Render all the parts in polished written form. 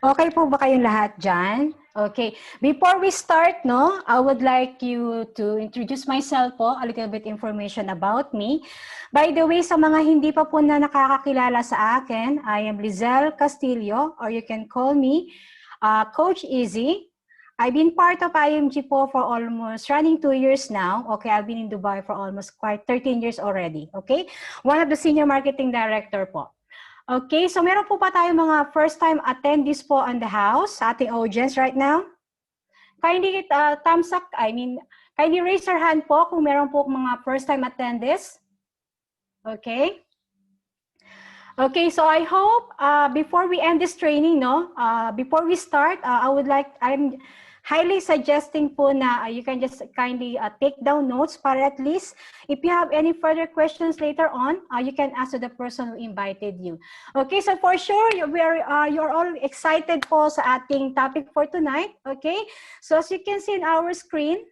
Okay po ba kayong lahat dyan? Okay. Before we start, no, I would like you to introduce myself po, a little bit information about me. By the way, sa mga hindi pa po na nakakakilala sa akin, I am Lizelle Castillo, or you can call me Coach Easy. I've been part of IMG po for almost running 2 years now. Okay, I've been in Dubai for almost quite 13 years already. Okay, one of the senior marketing director po. Okay, so meron po pa tayong mga first-time attendees po on the house sa ating audience right now? Kindly thumbs up, kindly raise your hand po kung meron po mga first-time attendees. Okay. Okay, so I hope before we end this training, before we start, I'm highly suggesting po na you can just kindly take down notes para at least if you have any further questions later on, you can ask to the person who invited you. Okay, so for sure, you're all excited po sa ating topic for tonight. Okay, so as you can see in our screen,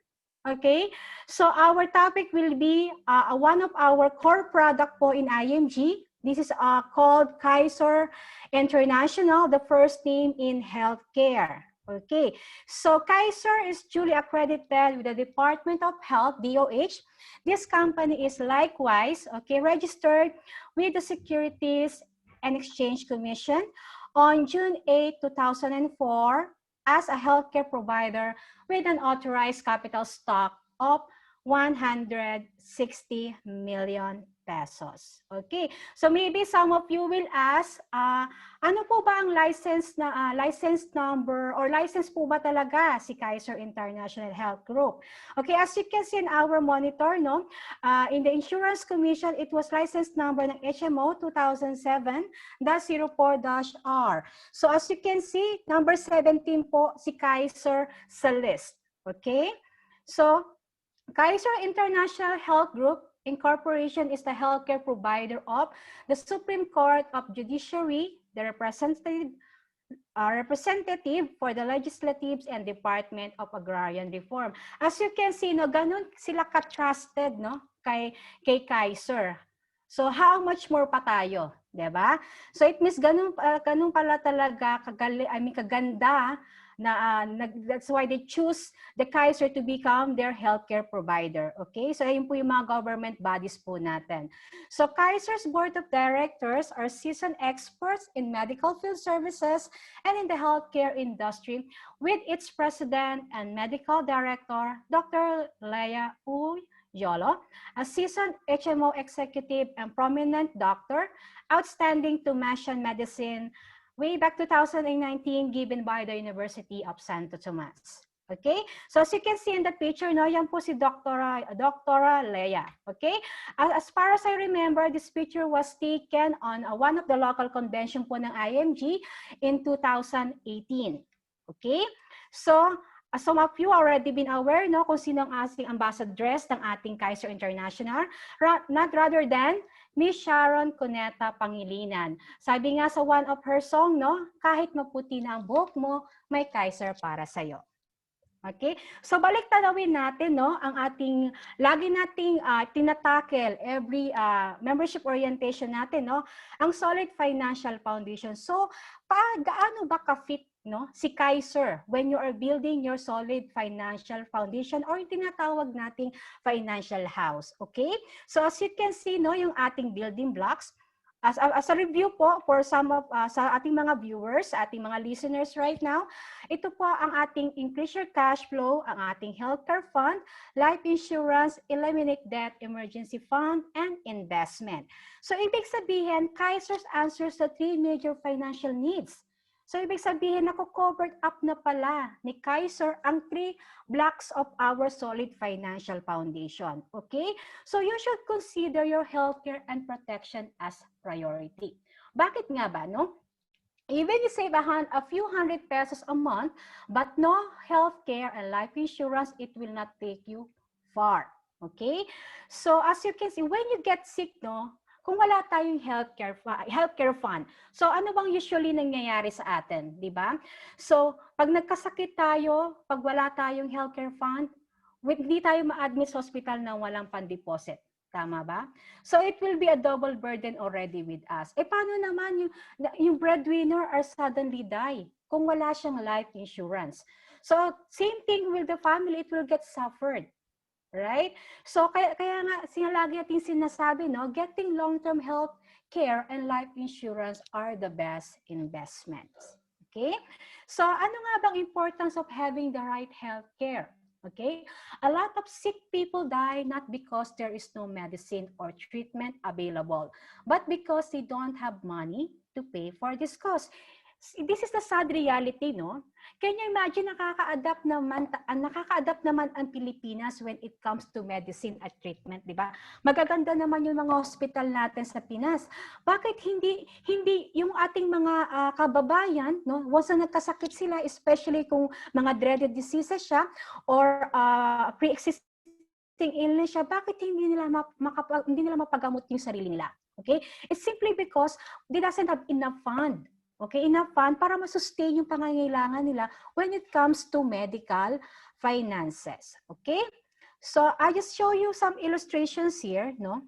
okay, so our topic will be one of our core product po in IMG. This is called Kaiser International, the first name in healthcare. Okay, so Kaiser is duly accredited with the Department of Health, DOH. This company is likewise, okay, registered with the Securities and Exchange Commission on June 8, 2004 as a healthcare provider with an authorized capital stock of 160 million pesos. Okay, so maybe some of you will ask, ano po ba ang license number or license po ba talaga si Kaiser International Health Group? Okay, as you can see in our monitor, no, in the Insurance Commission, it was license number ng HMO 2007-04-R. So as you can see, number 17 po si Kaiser sa list. Okay, so Kaiser International Health Group Incorporation is the healthcare provider of the Supreme Court of Judiciary, the representative for the legislatives and Department of Agrarian Reform. As you can see, no, ganun sila ka-trusted, no, kay Kaiser. So how much more pa tayo, 'di ba? So it means ganun pala talaga kaganda na that's why they choose the Kaiser to become their healthcare provider. Okay? So ayun po yung mga government bodies po natin. So Kaiser's board of directors are seasoned experts in medical field services and in the healthcare industry with its president and medical director, Dr. Leia Yolo, a seasoned HMO executive and prominent doctor, outstanding to mention medicine way back 2019 given by the University of Santo Tomas. Okay? So as you can see in the picture, no, yan po si Dr. Leia. Okay? As far as I remember, this picture was taken on one of the local convention po ng IMG in 2018. Okay? So, some of you already been aware, no, kung sino ang ating ambassadress ng ating Kaiser International, not rather than Miss Sharon Cuneta Pangilinan. Sabi nga sa one of her song, no, kahit maputi na ang buhok mo, may Kaiser para sa'yo. Okay? So balik tanawin natin, no, ang ating lagi nating tinatakel every membership orientation natin, no, ang solid financial foundation. So gaano ba ka-fit, no, si Kaiser when you are building your solid financial foundation or yung tinatawag nating financial house? Okay? So as you can see, no, yung ating building blocks, as a review po for some of sa ating mga viewers, ating mga listeners right now, ito po ang ating increase your cash flow, ang ating healthcare fund, life insurance, eliminate debt, emergency fund, and investment. So ibig sabihin, Kaiser's answers the 3 major financial needs. So ibig sabihin, covered up na pala ni Kaiser ang 3 blocks of our solid financial foundation. Okay? So you should consider your healthcare and protection as priority. Bakit nga ba, no? Even you save a few hundred pesos a month, but no healthcare and life insurance, it will not take you far. Okay? So as you can see, when you get sick, no, kung wala tayong healthcare fund, so ano bang usually nangyayari sa atin, di ba? So, pag nagkasakit tayo, pag wala tayong healthcare fund, hindi tayo ma-admit sa hospital na walang pan-deposit. Tama ba? So, it will be a double burden already with us. Paano naman yung breadwinner are suddenly die kung wala siyang life insurance. So, same thing with the family, it will get suffered. Right? So, kaya nga, lagi natin sinasabi, no, getting long-term health care and life insurance are the best investments. Okay? So, ano nga bang importance of having the right health care? Okay? A lot of sick people die not because there is no medicine or treatment available, but because they don't have money to pay for this cost. This is the sad reality, no? Can you imagine, nakaka-adapt naman ang Pilipinas when it comes to medicine at treatment, di ba? Magaganda naman yung mga hospital natin sa Pinas. Bakit hindi yung ating mga kababayan, no? Once na nagkasakit sila, especially kung mga dreaded diseases siya or pre-existing illness siya, bakit hindi nila mapagamot yung sarili nila? Okay? It's simply because they doesn't have enough fund. Okay, enough fund para masustain yung pangangailangan nila when it comes to medical finances. Okay? So, I just show you some illustrations here, no?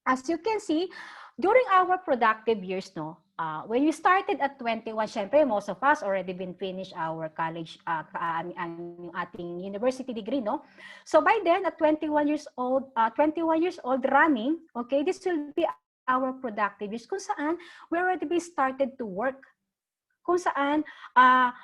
As you can see, during our productive years, no, when we started at 21, syempre, most of us already been finished our college, yung ating university degree, no? So, by then, at 21 years old running, okay, this will be our productive years kung saan we already be started to work. Kung saan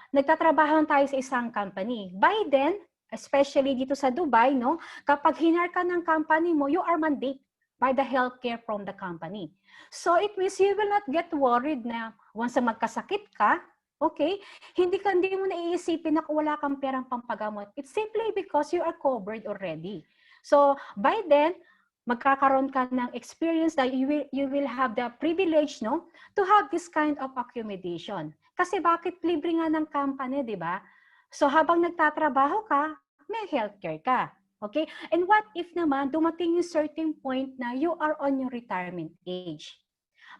nagtatrabaho tayo sa isang company. By then, especially dito sa Dubai, no, kapag hinar ka ng company mo, you are mandated by the healthcare from the company. So it means you will not get worried na once magkasakit ka, okay, hindi mo na iisipin na wala kang perang pampagamot. It's simply because you are covered already. So by then, magkakaroon ka ng experience that you will have the privilege, no, to have this kind of accommodation. Kasi bakit libre nga ng company, di ba? So habang nagtatrabaho ka, may healthcare ka. Okay? And what if naman dumating yung certain point na you are on your retirement age?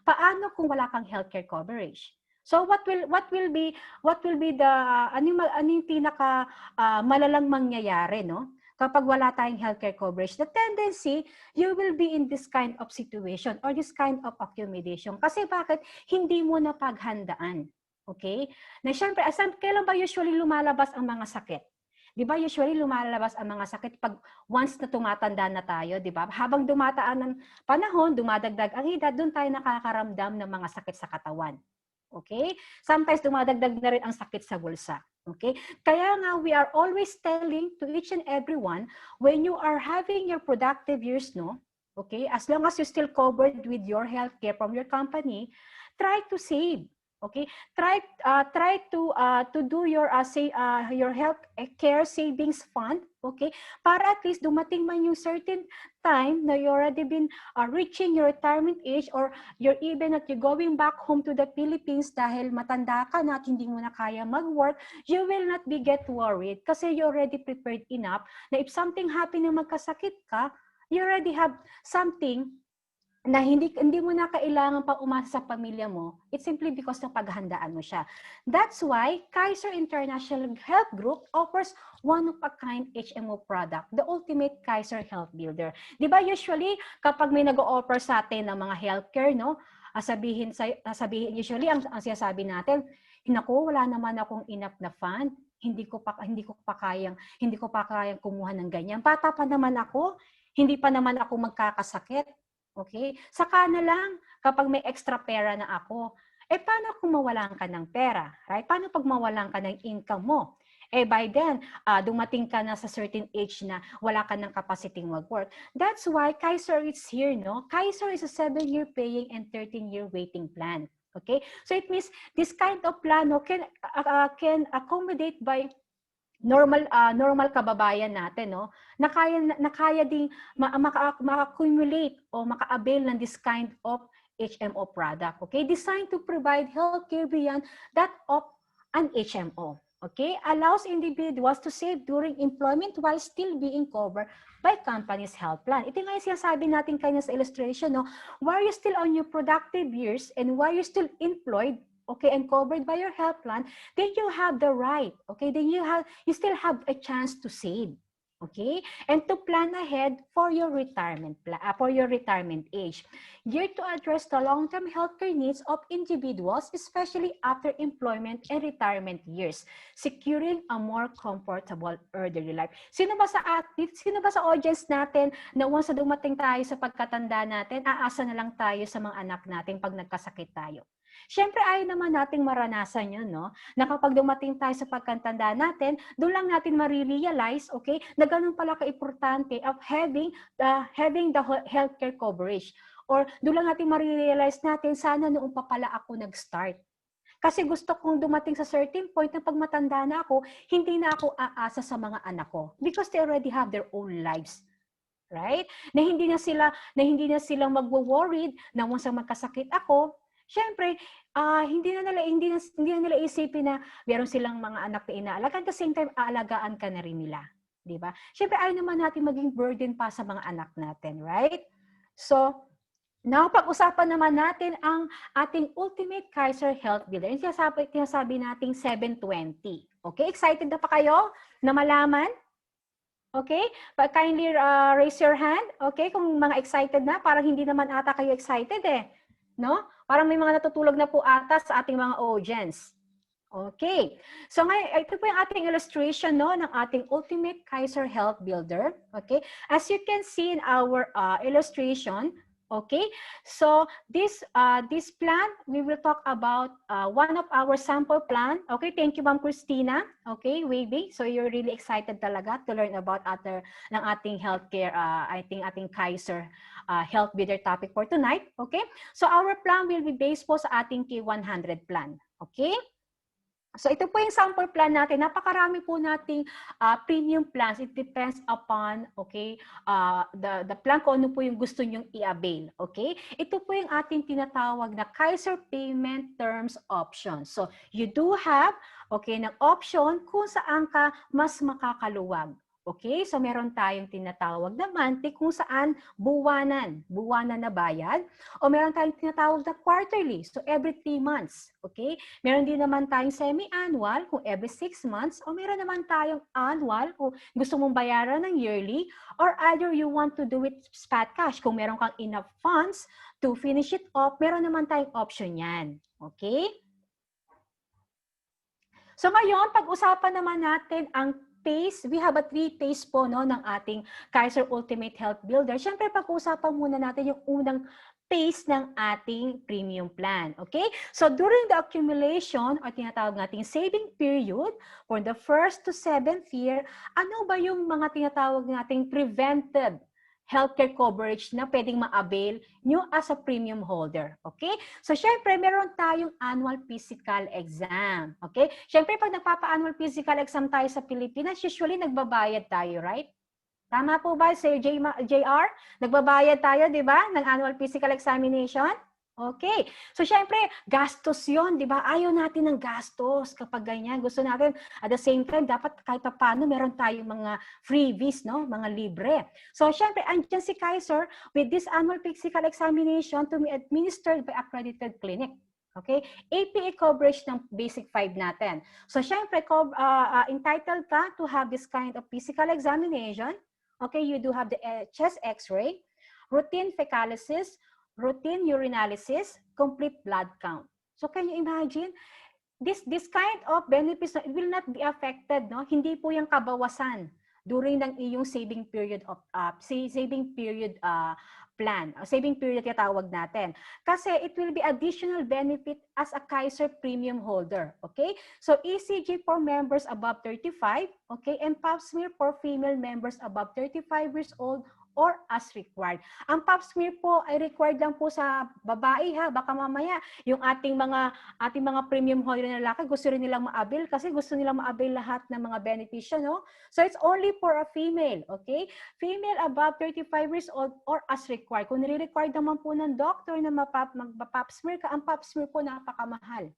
Paano kung wala kang healthcare coverage? So what will be the ano yung pinaka malalang mangyayari, no? Kapag wala tayong healthcare coverage, the tendency, you will be in this kind of situation or this kind of accommodation. Kasi bakit? Hindi mo na paghandaan. Okay? Na syempre, kailan ba usually lumalabas ang mga sakit? Di ba usually lumalabas ang mga sakit pag once na tumatanda na tayo, di ba? Habang dumataan ng panahon, dumadagdag ang edad, doon tayo nakakaramdam ng mga sakit sa katawan. Okay? Sometimes dumadagdag na rin ang sakit sa bulsa. Okay? Kaya nga, we are always telling to each and everyone, when you are having your productive years, no? Okay? As long as you're still covered with your healthcare from your company, try to save. Okay? Try to do your health care savings fund, okay? Para at least dumating man yung certain time na you already been reaching your retirement age or you're even at you going back home to the Philippines dahil matanda ka na at hindi mo na kaya mag-work, you will not be get worried kasi you already prepared enough na if something happen na magkasakit ka, you already have something na hindi mo na kailangan pa umasa sa pamilya mo, it's simply because ng paghandaan mo siya. That's why Kaiser International Health Group offers one-of-a-kind HMO product, the ultimate Kaiser Health Builder. Di ba usually, kapag may nag-o-offer sa atin ng mga healthcare, no, sabihin usually, ang sinasabi natin, naku, wala naman akong enough na fund, hindi ko pa kayang kumuha ng ganyan. Bata pa naman ako, hindi pa naman ako magkakasakit. Okay? Saka na lang, kapag may extra pera na ako, paano kung mawalan ka ng pera? Right? Paano pag mawalan ka ng income mo? By then, dumating ka na sa certain age na wala ka ng capacity mag-work. That's why Kaiser is here, no? Kaiser is a 7-year paying and 13-year waiting plan. Okay? So it means this kind of plan can accommodate by normal kababayan natin, no, na kaya ding maka-accumulate o maka-avail ng this kind of HMO product, okay? Designed to provide healthcare beyond that of an HMO, okay? Allows individuals to save during employment while still being covered by company's health plan. Ito nga yung sinasabi natin kanya sa illustration, no? While you're still on your productive years and while you're still employed, okay, and covered by your health plan, then you have the right, okay, then you still have a chance to save, Okay? And to plan ahead for your retirement age. Geared to address the long-term healthcare needs of individuals, especially after employment and retirement years, securing a more comfortable elderly life. Sino ba sa audience natin na once na dumating tayo sa pagkatanda natin, aasa na lang tayo sa mga anak natin pag nagkasakit tayo? Siyempre, ayaw naman nating maranasan yun, no? Na kapag dumating tayo sa pagkatanda natin, doon lang natin marirealize, okay, na ganun pala ka-importante of having the healthcare coverage. Or doon lang natin marirealize natin, sana noong pa pala ako nag-start. Kasi gusto kong dumating sa certain point na pag matanda na ako, hindi na ako aasa sa mga anak ko. Because they already have their own lives. Right? Na hindi na sila magwo-worried na once magkasakit ako, syempre, hindi na nila isipin na meron silang mga anak na inaalagaan. At the same time, aalagaan ka na rin nila. Di ba? Syempre, ayaw naman natin maging burden pa sa mga anak natin. Right? So, now, pag-usapan naman natin ang ating Ultimate Kaiser Health Builder. Yung sinasabi nating 720. Okay? Excited na pa kayo na malaman? Okay? But kindly raise your hand. Okay? Kung mga excited na, parang hindi naman ata kayo excited eh. No? Parang may mga natutulog na po ata sa ating mga audience. Okay. So ngayon, ito po yung ating illustration no, ng ating Ultimate Kaiser Health Builder. Okay? As you can see in our illustration, okay? So this plan, we will talk about one of our sample plan. Okay, thank you Ma'am Christina. Okay, waving. So you're really excited talaga to learn about ng ating healthcare, ating Kaiser Health Builder topic for tonight. Okay? So our plan will be based po sa ating K100 plan. Okay? So ito po yung sample plan natin. Napakarami po nating premium plans. It depends upon, okay, the plan kung ano po yung gusto nyong i-avail. Okay? Ito po yung ating tinatawag na Kaiser Payment Terms Option. So you do have, okay, ng option kung saan ka mas makakaluwag. Okay? So meron tayong tinatawag na monthly kung saan buwanan na bayad. O meron tayong tinatawag na quarterly. So every 3 months. Okay? Meron din naman tayong semi-annual kung every 6 months. O meron naman tayong annual kung gusto mong bayaran ng yearly. Or either you want to do it spot cash. Kung meron kang enough funds to finish it off, meron naman tayong option yan. Okay? So ngayon, pag-usapan naman natin ang phase. We have a 3 phase po no, ng ating Kaiser Ultimate Health Builder. Siyempre, pag-usapan muna natin yung unang phase ng ating premium plan. Okay? So during the accumulation, or tinatawag nating saving period, for the 1st to 7th year, ano ba yung mga tinatawag nating preventive healthcare coverage na pwedeng ma-avail nyo as a premium holder. Okay? So, syempre, meron tayong annual physical exam. Okay? Syempre, pag nagpapa-annual physical exam tayo sa Pilipinas, usually nagbabayad tayo, right? Tama po ba, Sir JR? Nagbabayad tayo, di ba, ng annual physical examination? Okay. So, syempre, gastos yon, di ba? Ayaw natin ng gastos kapag ganyan. Gusto natin, at the same time, dapat kahit paano, meron tayong mga freebies, no? Mga libre. So, syempre, andyan si Kaiser with this annual physical examination to be administered by accredited clinic. Okay? APA coverage ng basic 5 natin. So, syempre, entitled ka to have this kind of physical examination. Okay, you do have the chest x-ray, routine fecalysis, routine urinalysis, complete blood count. So can you imagine? This kind of benefits, it will not be affected, no? Hindi po yung kabawasan during ng iyong saving period plan, saving period tinatawag natin. Kasi it will be additional benefit as a Kaiser premium holder, okay? So ECG for members above 35, okay? And pap smear for female members above 35 years old or as required. Ang pap smear po ay required lang po sa babae ha. Baka mamaya yung ating mga premium holder na lalaki gusto rin nilang ma-avail kasi gusto nilang ma-avail lahat ng mga benepisyo, no? So it's only for a female, okay? Female above 35 years old or as required. Kung nire-required naman po ng doctor na mag-pap smear ka, ang pap smear po napakamahal.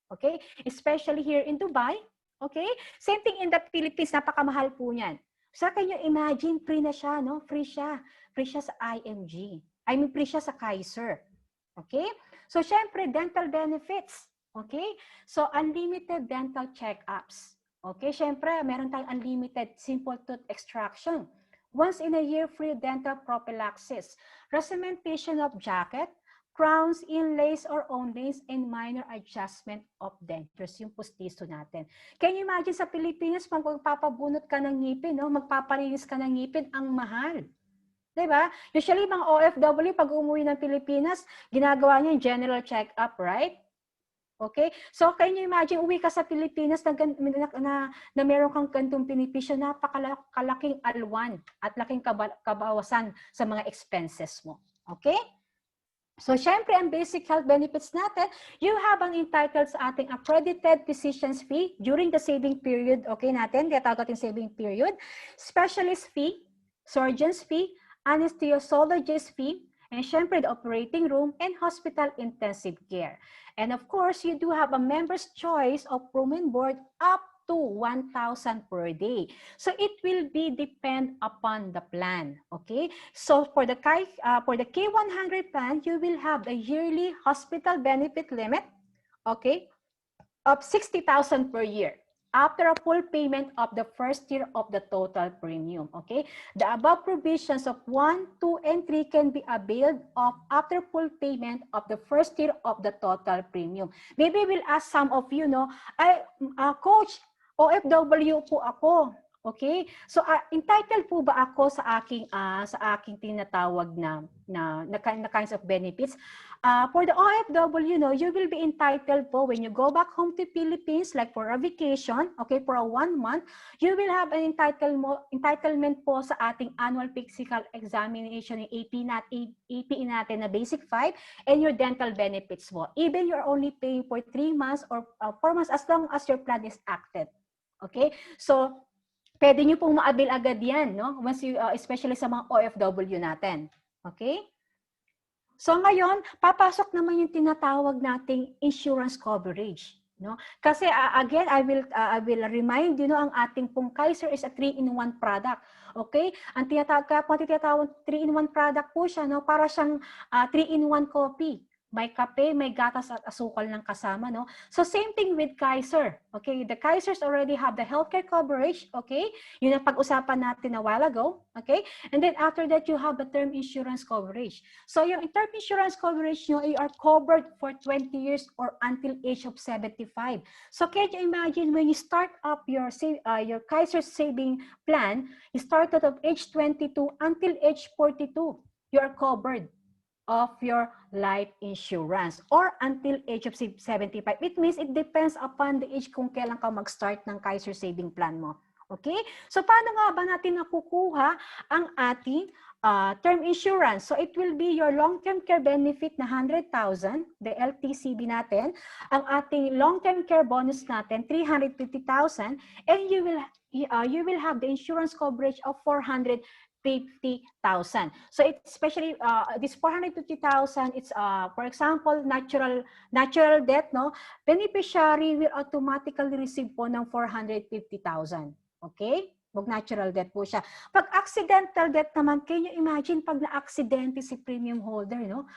Okay? Especially here in Dubai, okay? Same thing in the Philippines, napakamahal po niyan. So, can you imagine, free na siya, no? Free siya. Free siya sa IMG. I mean, free siya sa Kaiser. Okay? So, syempre, dental benefits. Okay? So, unlimited dental check-ups. Okay, syempre, meron tayong unlimited simple tooth extraction. Once in a year, free dental prophylaxis. Recementation of jacket, crowns, inlays, or onlays, and minor adjustment of dentures, yung pustiso natin. Can you imagine sa Pilipinas, pag magpapabunot ka ng ngipin, no? Magpapalinis ka ng ngipin, ang mahal. Diba? Usually, mga OFW, pag umuwi ng Pilipinas, ginagawa niya yung general check-up, right? Okay? So, can you imagine, uwi ka sa Pilipinas na meron kang gantong benepisyo, napakalaking alwan at laking kabawasan sa mga expenses mo. Okay? So, syempre, ang basic health benefits natin, you have an entitled sa ating accredited physician's fee during the saving period, okay natin, tinatawag natin saving period, specialist fee, surgeon's fee, anesthesiologist fee, and syempre, the operating room and hospital intensive care. And of course, you do have a member's choice of room and board up to 1,000 per day. So it will be depend upon the plan, okay? So for the K100 plan, you will have the yearly hospital benefit limit, okay, of 60,000 per year after a full payment of the first year of the total premium, okay? The above provisions of 1, 2, and 3 can be availed of after full payment of the first year of the total premium. Maybe we'll ask some of you, no, Coach, OFW po ako, okay? So, entitled po ba ako sa aking tinatawag na kinds of benefits? For the OFW, you will be entitled po when you go back home to Philippines, like for a vacation, okay, for a 1 month, you will have an entitlement po sa ating annual physical examination, yung APE natin na basic 5, and your dental benefits mo. Even you're only paying for 3 months or 4 months as long as your plan is active. Okay? So, pwede nyo pong ma-avail agad yan, no? Once you, especially sa mga OFW natin. Okay? So ngayon, papasok naman yung tinatawag nating insurance coverage, no? Kasi again, I will remind you, no, ang ating pong Kaiser is a 3-in-1 product. Okay? Ang tinatawag 3-in-1 product po siya, no? Para siyang 3-in-1 coffee. May kape, may gatas at asukal ng kasama, no? So same thing with Kaiser. Okay? The Kaisers already have the healthcare coverage, okay? Yun ang pag-usapan natin a while ago, okay? And then after that, you have the term insurance coverage. So yung term insurance coverage nyo, you are covered for 20 years or until age of 75. So can you imagine when you start up your Kaiser saving plan, you started at age 22 until age 42, you are covered of your life insurance or until age of 75. It means it depends upon the age kung kailan ka mag-start ng Kaiser saving plan mo. Okay? So, paano nga ba natin nakukuha ang ating term insurance? So, it will be your long-term care benefit na 100,000, the LTCB natin, ang ating long-term care bonus natin, 350,000, and you will have the insurance coverage of 450,000. So it's especially this 450,000, it's for example natural death, no, beneficiary will automatically receive po ng 450,000. Okay? Wag natural death po siya. Pag accidental death naman, can you imagine pag na-aksidente si premium holder, no?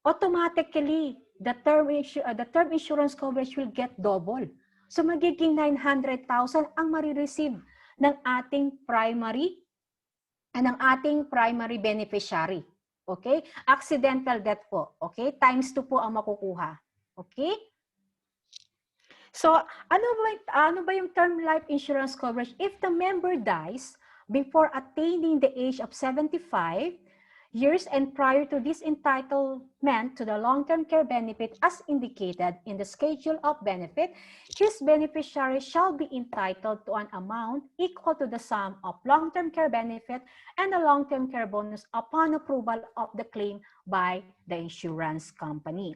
Automatically the term insurance coverage will get double. So magiging 900,000 ang marireceive ng ating primary beneficiary. Okay? Accidental death po. Okay? Times 2 po ang makukuha. Okay? So, ano ba yung term life insurance coverage? If the member dies before attaining the age of 75 years and prior to this entitlement to the long-term care benefit as indicated in the schedule of benefit, his beneficiary shall be entitled to an amount equal to the sum of long-term care benefit and the long-term care bonus upon approval of the claim by the insurance company.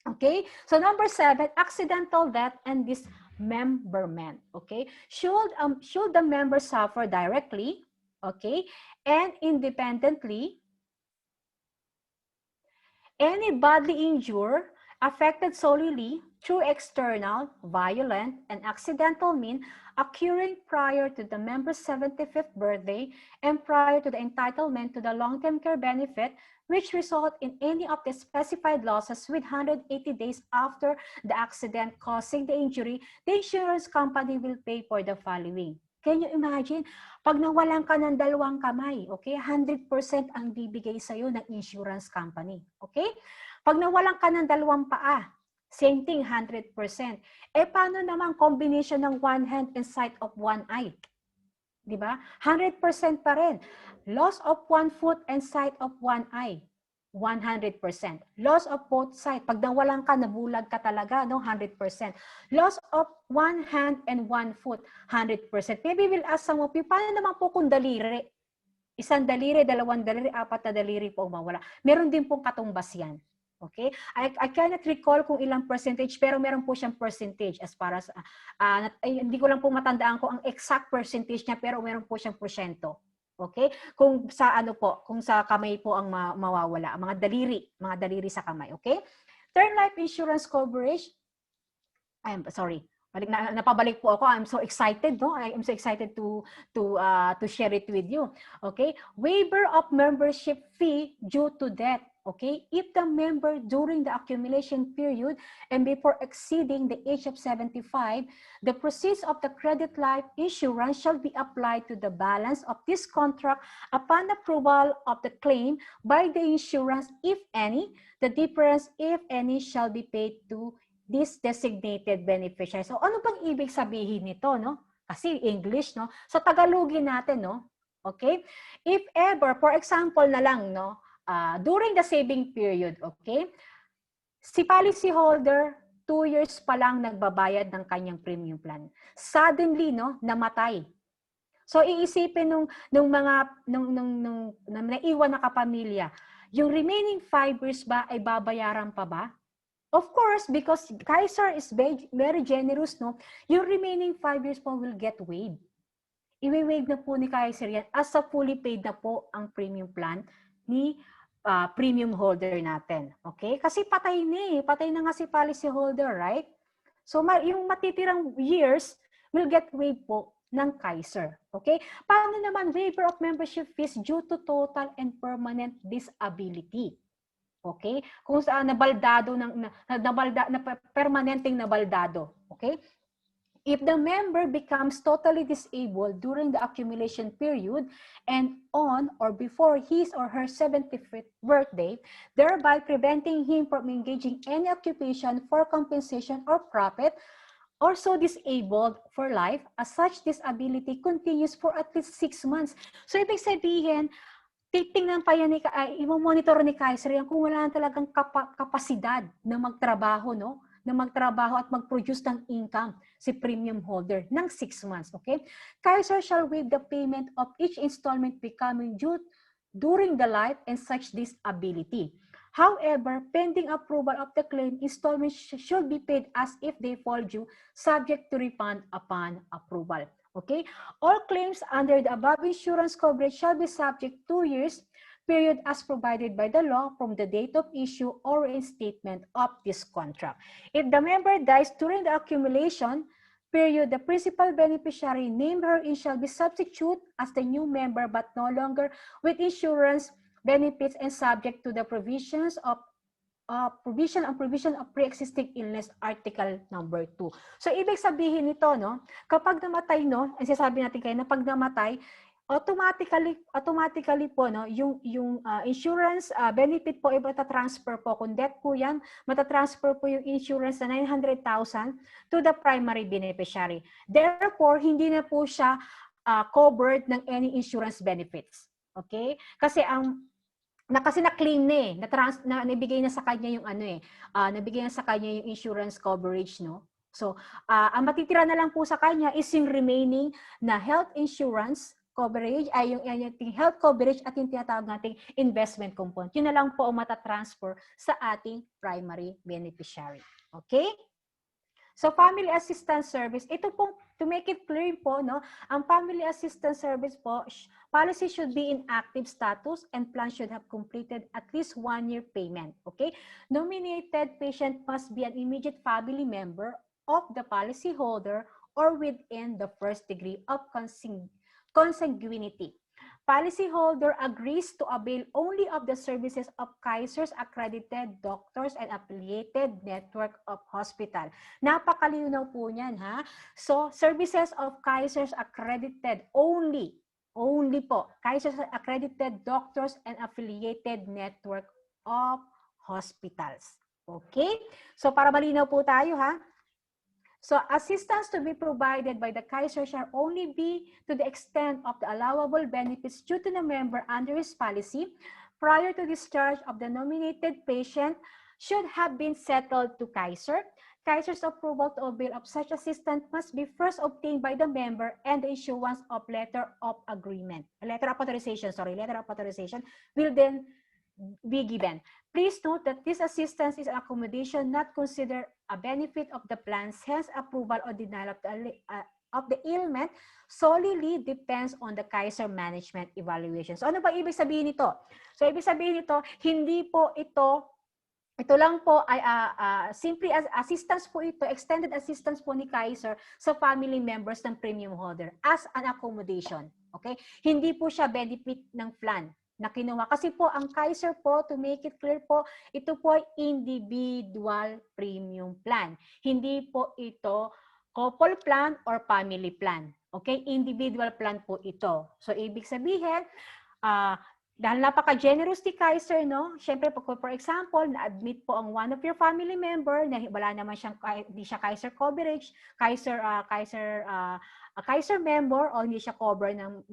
Okay, so number 7, accidental death and dismemberment. Okay, should the member suffer directly, okay, and independently any bodily injury affected solely through external, violent, and accidental means occurring prior to the member's 75th birthday and prior to the entitlement to the long-term care benefit, which result in any of the specified losses with 180 days after the accident causing the injury, the insurance company will pay for the following. Can you imagine? Pag nawalan ka ng dalawang kamay, okay, 100% ang bibigay sa'yo ng insurance company. Okay? Pag nawalan ka ng dalawang paa, same thing, 100%. Eh, paano naman combination ng one hand and sight of one eye? Di ba? 100% pa rin. Loss of one foot and sight of one eye, 100%. Loss of both sight. Pag nawalan ka, nabulag ka talaga, no? 100%. Loss of one hand and one foot, 100%. Maybe we'll ask some of you, paano naman po kung daliri? Isang daliri, dalawang daliri, apat na daliri po mawala. Meron din pong katumbas yan. Okay? I cannot recall kung ilang percentage, pero meron po siyang percentage as far as, hindi ko lang po matandaan ko ang exact percentage niya, pero meron po siyang porsyento. Okay? Kung sa ano po, kung sa kamay po ang mawawala, mga daliri sa kamay. Okay? Term life insurance coverage, sorry. Napabalik po ako. I'm so excited, no? I am so excited to share it with you. Okay? Waiver of membership fee due to death. Okay? If the member during the accumulation period and before exceeding the age of 75, the proceeds of the credit life insurance shall be applied to the balance of this contract upon approval of the claim by the insurance, if any. The difference, if any, shall be paid to this designated beneficiary. So, ano bang ibig sabihin nito, no? Kasi English, no? So, Tagalogin natin, no? Okay? If ever, for example na lang, no? During the saving period, okay? Si policyholder, 2 years pa lang nagbabayad ng kanyang premium plan. Suddenly, no? Namatay. So, iisipin nung naiwan na kapamilya, yung remaining 5 years ba ay babayaran pa ba? Of course, because Kaiser is very generous, no? Yung remaining 5 years po will get waived. I-waive na po ni Kaiser yan as a fully paid na po ang premium plan ni premium holder natin. Okay? Kasi patay na nga si policy holder, right? So, yung matitirang years will get waived po ng Kaiser. Okay? Paano naman waiver of membership fees due to total and permanent disability? Okay? Kung saan nabaldado permanenteng nabaldado. Okay? If the member becomes totally disabled during the accumulation period and on or before his or her 75th birthday, thereby preventing him from engaging any occupation for compensation or profit, or so disabled for life, as such disability continues for at least 6 months. So, ibig sabihin, titingnan pa yan, i-monitor ni Kaiser yan kung wala talagang kapasidad na magtrabaho, no? Na magtrabaho at mag-produce ng income si premium holder ng 6 months, okay? Kaiser shall waive the payment of each installment becoming due during the life and such disability. However, pending approval of the claim, installments should be paid as if they fall due, subject to refund upon approval. Okay? All claims under the above insurance coverage shall be subject to 2 years period as provided by the law from the date of issue or reinstatement of this contract. If the member dies during the accumulation period, the principal beneficiary named herein shall be substituted as the new member but no longer with insurance benefits and subject to the provisions of provision of pre-existing illness, article number 2. So, ibig sabihin nito, no, kapag namatay, no, ang sinasabi natin kayo na pag namatay, automatically po, no, yung insurance benefit po ay matatransfer po. Kung death po yan, matatransfer po yung insurance na 900,000 to the primary beneficiary. Therefore, hindi na po siya covered ng any insurance benefits. Okay? Kasi na-claim na nabigay na sa kanya yung nabigay na sa kanya yung insurance coverage, no? So, ang matitira na lang po sa kanya is yung remaining na health insurance coverage, ay yung health coverage at yung tinatawag nating investment component. Yun na lang po ang matatransfer sa ating primary beneficiary. Okay? So family assistance service, ito po, to make it clear po, no, ang family assistance service po, policy should be in active status and plan should have completed at least 1 year payment. Okay? Nominated patient must be an immediate family member of the policyholder or within the first degree of consanguinity. Policyholder agrees to avail only of the services of Kaiser's accredited doctors and affiliated network of hospital. Napakalinaw po niyan, ha? So, services of Kaiser's accredited only po, Kaiser's accredited doctors and affiliated network of hospitals. Okay? So, para malinaw po tayo, ha? So assistance to be provided by the Kaiser shall only be to the extent of the allowable benefits due to the member under his policy prior to discharge of the nominated patient should have been settled to Kaiser. Kaiser's approval to avail of such assistance must be first obtained by the member and the issuance of letter of agreement. Letter of authorization will then be given. Please note that this assistance is an accommodation not considered a benefit of the plans, hence approval or denial of the ailment solely depends on the Kaiser management evaluation. So ano ba ibig sabihin nito? So ibig sabihin nito, hindi po ito lang po ay simply as assistance po ito, extended assistance po ni Kaiser sa family members ng premium holder as an accommodation. Okay? Hindi po siya benefit ng plan na kinuha. Kasi po, ang Kaiser po, to make it clear po, ito po ay individual premium plan. Hindi po ito couple plan or family plan. Okay? Individual plan po ito. So, ibig sabihin, dahil napaka-generous ni Kaiser, no? Siyempre, for example, na-admit po ang one of your family member na wala naman siyang, hindi siya Kaiser coverage, Kaiser member o hindi siya cover ng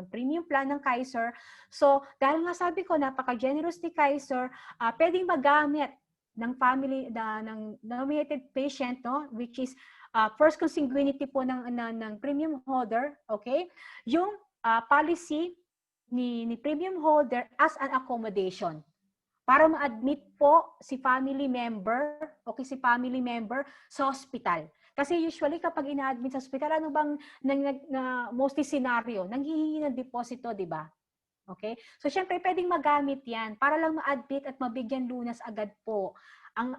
premium plan ng Kaiser. So, dahil nga sabi ko, napaka-generous ni Kaiser, pwedeng magamit ng family, ng nominated patient, no? Which is first consanguinity po ng premium holder, okay? Yung policy ni premium holder as an accommodation para ma-admit po si family member sa hospital. Kasi usually kapag ina-admit sa hospital, ano bang mostly scenario? Nanghihingi ng deposito, di ba? Okay? So syempre pwedeng magamit 'yan para lang ma-admit at mabigyan lunas agad po ang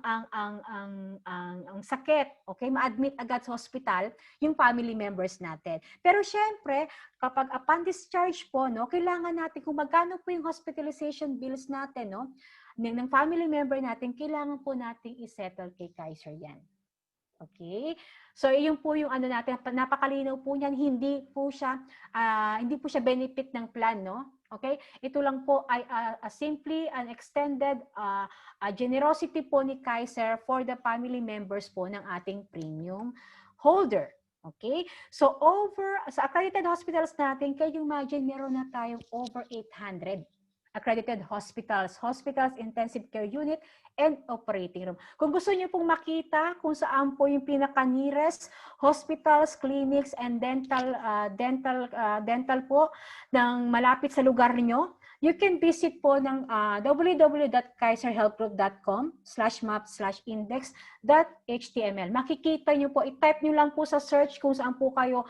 sakit, okay? Ma-admit agad sa hospital yung family members natin. Pero syempre, kapag upon discharge po, no, kailangan natin kung magkano po yung hospitalization bills natin, no, ng family member natin, kailangan po nating i-settle kay Kaiser 'yan. Okay? So, yun po yung ano natin, napakalinaw po niyan, hindi po siya benefit ng plan, no? Okay? Ito lang po ay simply an extended generosity po ni Kaiser for the family members po ng ating premium holder. Okay? So, sa accredited hospitals natin, kayo imagine, meron na tayong over 800 accredited hospitals, intensive care unit, and operating room. Kung gusto niyo pong makita kung saan po yung pinaka-nearest hospitals, clinics, and dental po ng malapit sa lugar niyo, you can visit po ng www.kaiserhealthgroup.com/map/index.html. Makikita niyo po, i-type niyo lang po sa search kung saan po kayo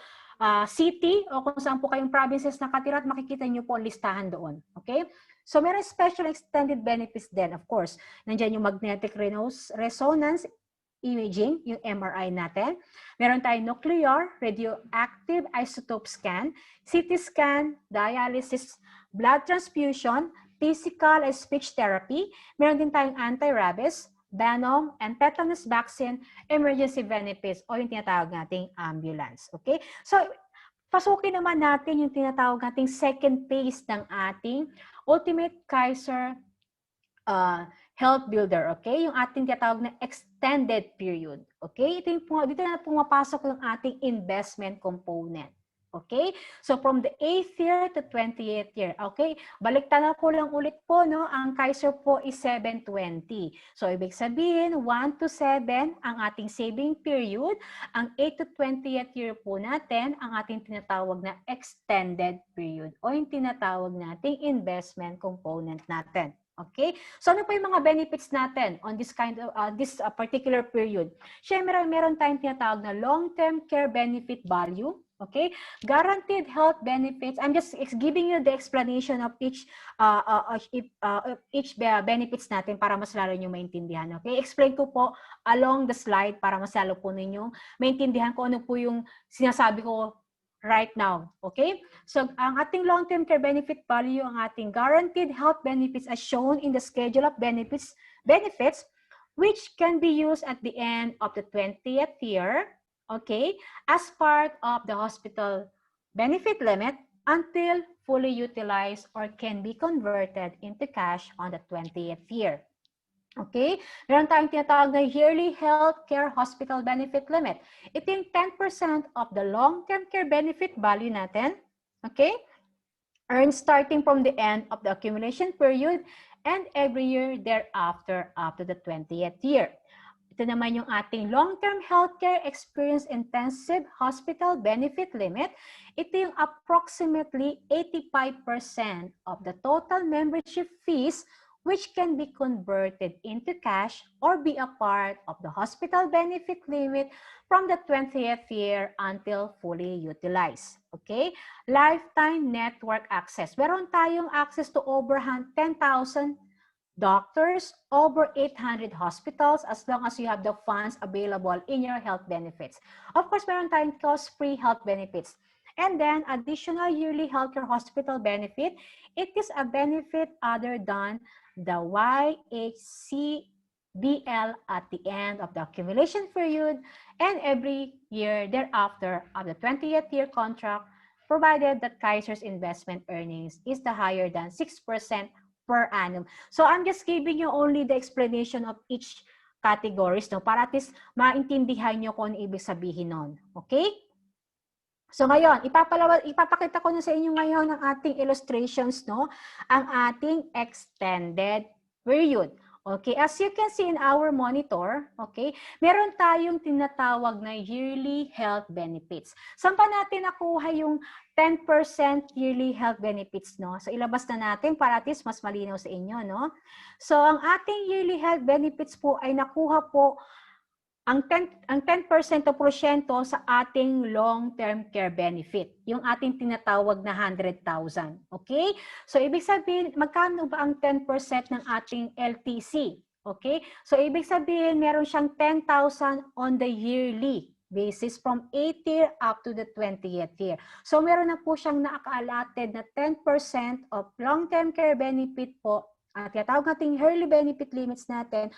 city o kung saan po kayong provinces nakatira at makikita niyo po ang listahan doon. Okay? So, meron special extended benefits din, of course. Nandiyan yung magnetic resonance imaging, yung MRI natin. Meron tayong nuclear, radioactive isotope scan, CT scan, dialysis, blood transfusion, physical and speech therapy. Meron din tayong anti-rabies, venom, and tetanus vaccine, emergency benefits, o yung tinatawag nating ambulance. Okay? So, pasukin naman natin yung tinatawag nating second phase ng ating Ultimate Kaiser Health Builder, okay? Yung ating tinatawag na extended period, okay? Dito na pumapasok yung ating investment component, okay? So, from the 8th year to 20th year, okay? Baliktad ko lang ulit po, no? Ang Kaiser po is 720. So, ibig sabihin, 1 to 7 ang ating saving period. Ang 8 to 20th year po natin, ang ating tinatawag na extended period o yung tinatawag nating investment component natin. Okay? So ano pa yung mga benefits natin on this kind of this particular period? Syempre, meron tayong tinatawag na long-term care benefit value. Okay? Guaranteed health benefits. I'm just giving you the explanation of each benefits natin para mas lalo nyo maintindihan. Okay? Explain ko po along the slide para mas lalo po ninyong maintindihan ko ano po yung sinasabi ko right now. Okay? So, ang ating long-term care benefit value, ang ating guaranteed health benefits as shown in the schedule of benefits, which can be used at the end of the 20th year, okay, as part of the hospital benefit limit until fully utilized or can be converted into cash on the 20th year. Okay? Meron tayong tinatawag na yearly health care hospital benefit limit. Ito yung 10% of the long-term care benefit value natin. Okay? Earned starting from the end of the accumulation period and every year thereafter up to the 20th year. Ito naman yung ating long-term healthcare experience intensive hospital benefit limit. Ito yung approximately 85% of the total membership fees which can be converted into cash or be a part of the hospital benefit limit from the 20th year until fully utilized. Okay? Lifetime network access. Meron tayong access to over 10,000 doctors, over 800 hospitals as long as you have the funds available in your health benefits. Of course, meron tayong cost-free health benefits. And then, additional yearly healthcare hospital benefit, it is a benefit other than the YHCBL at the end of the accumulation period and every year thereafter of the 20th year contract, provided that Kaiser's investment earnings is the higher than 6% per annum. So I'm just giving you only the explanation of each categories, no, para at least maintindihan nyo kung ano ibig sabihin nun. Okay? So ngayon, ipapakita ko na sa inyo ngayon ang ating illustrations, no? Ang ating extended period. Okay, as you can see in our monitor, okay, meron tayong tinatawag na yearly health benefits. Saan pa natin nakuha yung 10% yearly health benefits, no? So ilabas na natin para at least mas malinaw sa inyo, no? So ang ating yearly health benefits po ay nakuha po ang 10% o porsyento sa ating long-term care benefit, yung ating tinatawag na 100,000. Okay? So, ibig sabihin, magkano ba ang 10% ng ating LTC? Okay? So, ibig sabihin, meron siyang 10,000 on the yearly basis from 8th year up to the 20th year. So, meron na po siyang nakaka-allotted na 10% of long-term care benefit po at tinatawag nating yearly benefit limits natin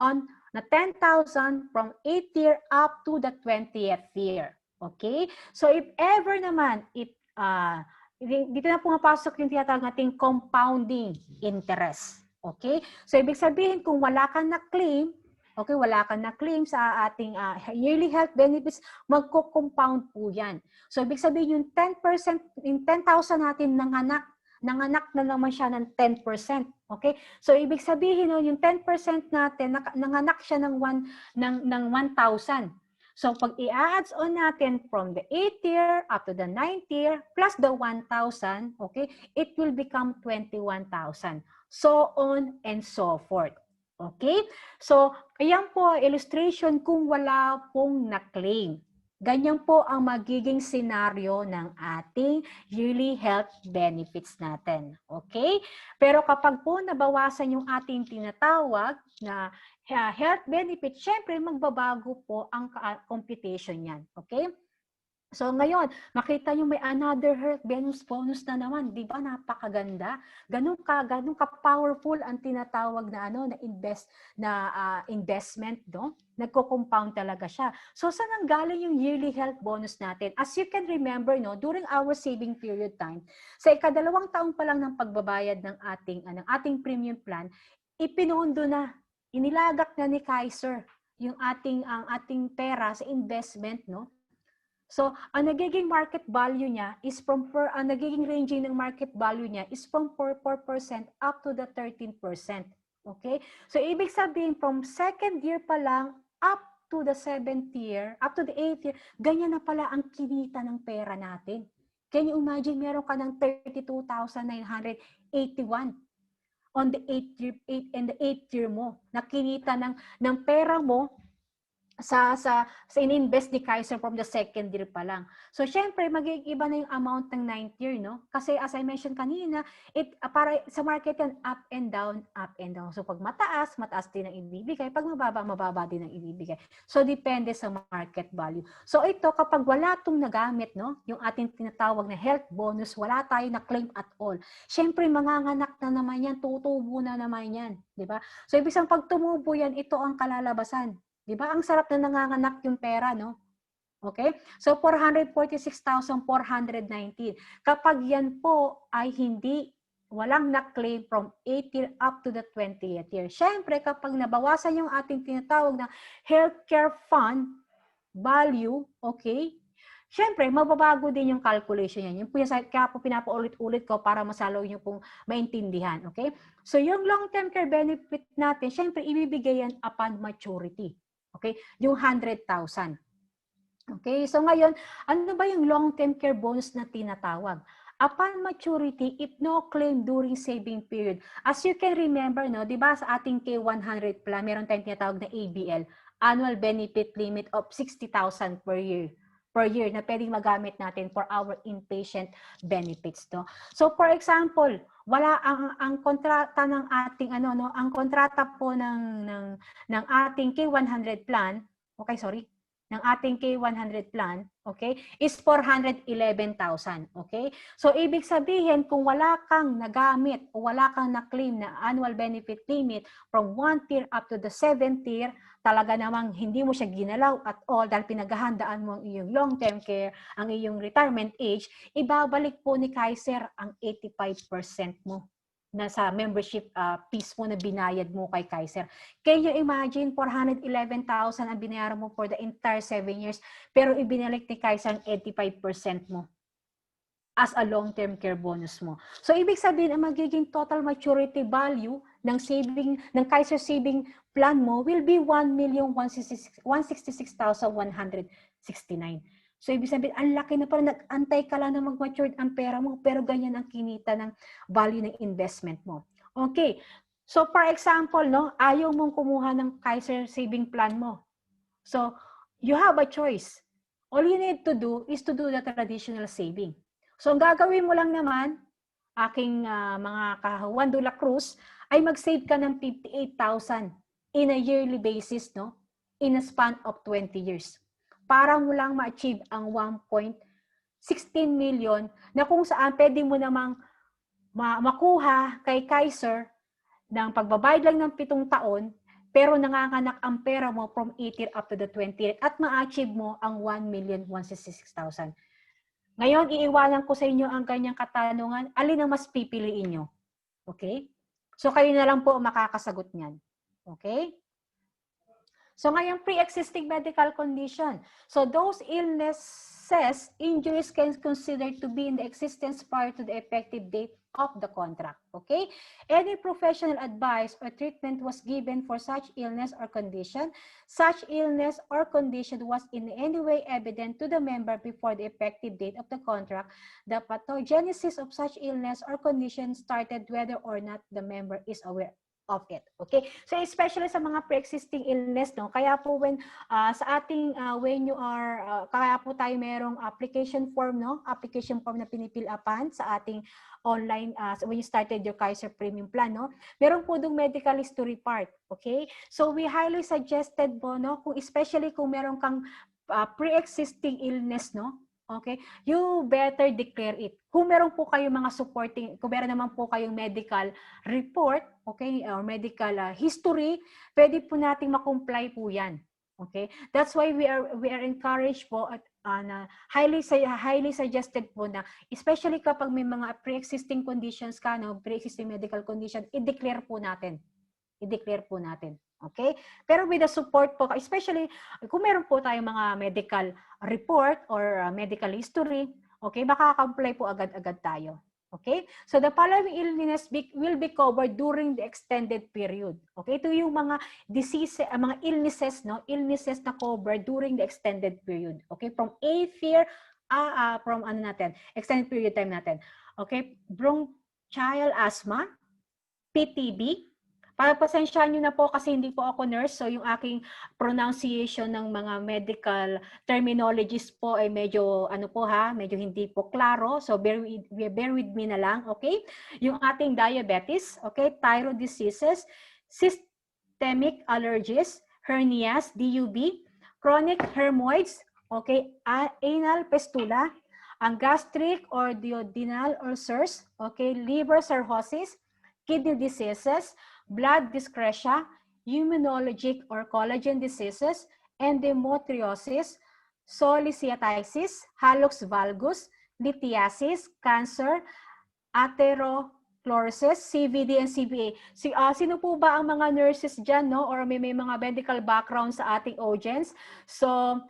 on na 10,000 from 8th year up to the 20th year. Okay? So if ever naman, dito na pumapasok yung tinatawag nating compounding interest. Okay? So ibig sabihin, kung wala kang na-claim, okay, wala kang na-claim sa ating yearly health benefits, magko-compound po yan. So ibig sabihin, yung 10%, yung 10,000 natin nanganak na naman siya ng 10%. Okay? So, ibig sabihin, no, yung 10% natin, nanganak siya ng 1,000. So, pag i-adds on natin from the 8th year up to the 9th year plus the 1,000, okay, it will become 21,000. So on and so forth. Okay? So, ayan po, illustration kung wala pong na-claim. Ganyan po ang magiging senaryo ng ating yearly health benefits natin. Okay? Pero kapag po nabawasan yung ating tinatawag na health benefit, syempre magbabago po ang computation niyan. Okay? So ngayon, makita nyo may another health bonus na naman, 'di ba? Napakaganda. Ganun ka powerful ang tinatawag na investment, no? Nagko-compound talaga siya. So saan ang galing yung yearly health bonus natin? As you can remember, no, during our saving period time, sa ikadalawang taon pa lang ng pagbabayad ng ating premium plan, ipinundo na, inilagak na ni Kaiser yung ang ating pera sa investment, no? So, ang nagiging market value niya is ang nagiging ranging ng market value niya is from 4% up to the 13%. Okay? So, ibig sabihin, from second year pa lang up to the 7th year, up to the 8th year, ganyan na pala ang kinita ng pera natin. Can you imagine, meron ka ng 32,981. on the 8th year mo, na kinita ng pera mo sa ininvest ni Kaiser from the 2nd year pa lang. So, syempre, mag-iiba na yung amount ng 9th year, no? Kasi as I mentioned kanina, para sa market yan, up and down, up and down. So, pag mataas, mataas din ang ibibigay. Pag mababa, mababa din ang ibibigay. So, depende sa market value. So, ito, kapag wala itong nagamit, no? Yung ating tinatawag na health bonus, wala tayo na claim at all. Syempre, manganganak na naman yan, tutubo na naman yan. Diba? So, ibig sabihin, pag tumubo yan, ito ang kalalabasan. Di ba? Ang sarap na nanganganak yung pera, no? Okay? So, 446,419. Kapag yan po ay walang na-claim from 8th year up to the 20th year. Siyempre, kapag nabawasan yung ating tinatawag na healthcare fund value, okay? Siyempre, mababago din yung calculation yan. Kaya po pinapaulit-ulit ko para masalo nyo pong maintindihan, okay? So, yung long-term care benefit natin, siyempre, ibibigay yan upon maturity. Okay? Yung 100,000. Okay? So ngayon, ano ba yung long-term care bonus na tinatawag? Upon maturity, if no claim during saving period. As you can remember, no, 'di ba sa ating K100 plan, meron tayong tinatawag na ABL, annual benefit limit of 60,000 per year na pwedeng magamit natin for our inpatient benefits, no. So for example, wala ang kontrata ng ating ang kontrata po ng ating K100 plan, ng ating K100 plan, okay, is 411,000, okay? So ibig sabihin kung wala kang nagamit o wala kang na-claim na annual benefit limit from 1th tier up to the 7th tier, talaga namang hindi mo siya ginalaw at all dahil pinaghahandaan mo ang iyong long-term care, ang iyong retirement age, ibabalik po ni Kaiser ang 85% mo na sa membership fees mo na binayad mo kay Kaiser. Can you imagine, 411,000 ang binayaran mo for the entire 7 years, pero ibinalik ni Kaiser ang 85% mo as a long-term care bonus mo. So, ibig sabihin, ang magiging total maturity value ng Kaiser saving plan mo will be 1,166,169. So, ibig sabihin, ang laki na parang nag-antay ka lang na mag-mature ang pera mo, pero ganyan ang kinita ng value ng investment mo. Okay. So, for example, no, ayaw mong kumuha ng Kaiser saving plan mo. So, you have a choice. All you need to do is to do the traditional saving. So, ang gagawin mo lang naman, aking mga kahuan de la Cruz, ay mag-save ka ng 58,000 in a yearly basis, no? In a span of 20 years. Para mo lang ma-achieve ang 1.16 million na kung saan pwede mo namang makuha kay Kaiser ng pagbabayad lang ng 7 taon, pero nanganganak ang pera mo from 8 year up to the 20 year at ma-achieve mo ang 1,166,000. Ngayon, iiwanan ko sa inyo ang ganyang katanungan. Alin ang mas pipiliin nyo? Okay? So, kayo na lang po makakasagot niyan. Okay? So, ngayon, pre-existing medical condition. So, those illnesses, injuries can considered to be in the existence prior to the effective date of the contract. Okay? Any professional advice or treatment was given for such illness or condition. Such illness or condition was in any way evident to the member before the effective date of the contract. The pathogenesis of such illness or condition started whether or not the member is aware of it. Okay? So, especially sa mga pre-existing illness, no? Kaya po sa ating, when you are, kaya po tayo merong application form, no? Application form na pinipil-upan sa ating online, when you started your Kaiser Premium Plan, no? Meron po dong medical history part. Okay? So, we highly suggested po, no? Especially kung meron kang pre-existing illness, no? Okay? You better declare it. Kung meron po kayong mga supporting, kung meron naman po kayong medical report, okay, or medical history, pwede po nating makomply po yan. Okay? That's why we are encouraged po at highly suggested po na, especially kapag may mga pre-existing conditions ka, no, pre-existing medical condition, i-declare po natin. I-declare po natin. Okay? Pero with the support po, especially kung meron po tayong mga medical report or medical history, okay, makaka-apply po agad-agad tayo. Okay? So the following illness will be covered during the extended period. Okay? Ito yung mga disease, mga illnesses, no? Illnesses na covered during the extended period. Okay? From 8th year, from extended period time natin. Okay? Bronchial asthma, PTB. Pagpasensyahan nyo na po kasi hindi po ako nurse, so yung aking pronunciation ng mga medical terminologies po ay medyo ano po medyo hindi po klaro. So bear with me na lang, okay? Yung ating diabetes, okay? Thyroid diseases, systemic allergies, hernias, DUB, chronic hermoids, okay? Anal fistula, ang gastric or duodenal ulcers, okay? Liver cirrhosis, kidney diseases, blood dyscrasia, immunologic or collagen diseases, endometriosis, cholestasis, hallux valgus, lithiasis, cancer, atherosclerosis, CVD, and CVA. Sino po ba ang mga nurses dyan, no? Or may mga medical background sa ating audience? So,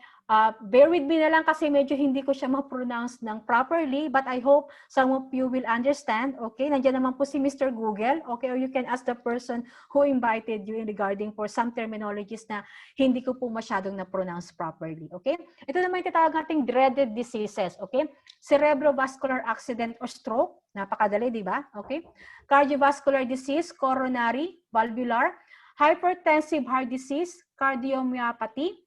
bear with me na lang kasi medyo hindi ko siya ma-pronounce ng properly, but I hope some of you will understand. Okay, nandiyan naman po si Mr. Google. Okay, or you can ask the person who invited you in regarding for some terminologies na hindi ko po masyadong na-pronounce properly. Okay, ito naman yung tinatawag nating dreaded diseases. Okay, cerebrovascular accident or stroke. Napakadali, di ba? Okay, cardiovascular disease, coronary, valvular, hypertensive heart disease, cardiomyopathy,